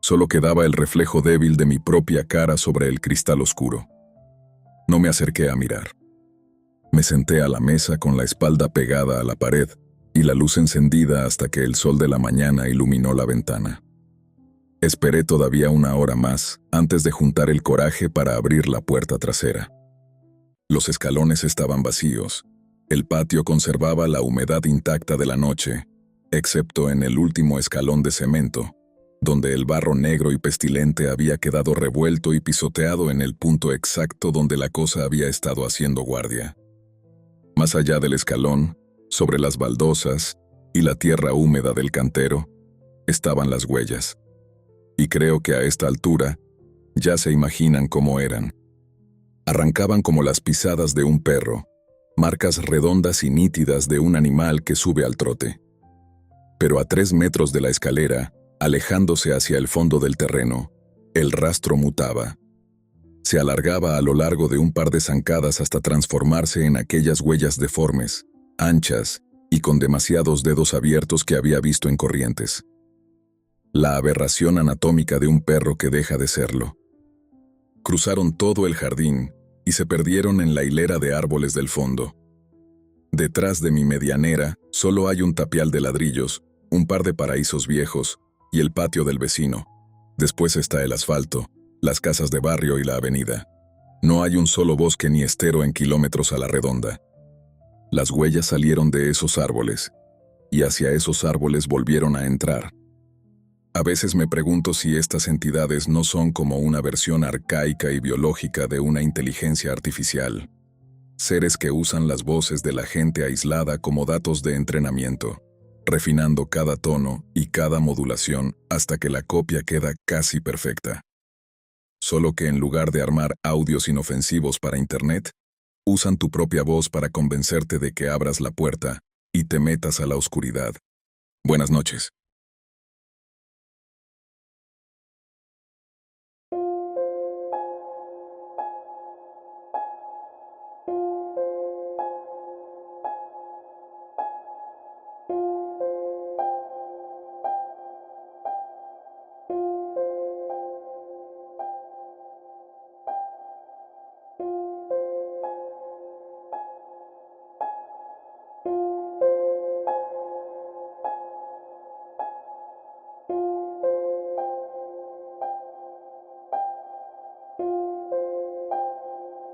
Solo quedaba el reflejo débil de mi propia cara sobre el cristal oscuro. No me acerqué a mirar. Me senté a la mesa con la espalda pegada a la pared y la luz encendida hasta que el sol de la mañana iluminó la ventana. Esperé todavía 1 hora más antes de juntar el coraje para abrir la puerta trasera. Los escalones estaban vacíos. El patio conservaba la humedad intacta de la noche, excepto en el último escalón de cemento, donde el barro negro y pestilente había quedado revuelto y pisoteado en el punto exacto donde la cosa había estado haciendo guardia. Más allá del escalón, sobre las baldosas y la tierra húmeda del cantero, estaban las huellas. Y creo que a esta altura ya se imaginan cómo eran. Arrancaban como las pisadas de un perro, marcas redondas y nítidas de un animal que sube al trote. Pero a 3 metros de la escalera, alejándose hacia el fondo del terreno, el rastro mutaba. Se alargaba a lo largo de un par de zancadas hasta transformarse en aquellas huellas deformes, anchas y con demasiados dedos abiertos que había visto en Corrientes. La aberración anatómica de un perro que deja de serlo. Cruzaron todo el jardín y se perdieron en la hilera de árboles del fondo. Detrás de mi medianera solo hay un tapial de ladrillos, un par de paraísos viejos y el patio del vecino. Después está el asfalto, las casas de barrio y la avenida. No hay un solo bosque ni estero en kilómetros a la redonda. Las huellas salieron de esos árboles, y hacia esos árboles volvieron a entrar. A veces me pregunto si estas entidades no son como una versión arcaica y biológica de una inteligencia artificial. Seres que usan las voces de la gente aislada como datos de entrenamiento, refinando cada tono y cada modulación hasta que la copia queda casi perfecta. Solo que en lugar de armar audios inofensivos para Internet, usan tu propia voz para convencerte de que abras la puerta y te metas a la oscuridad. Buenas noches.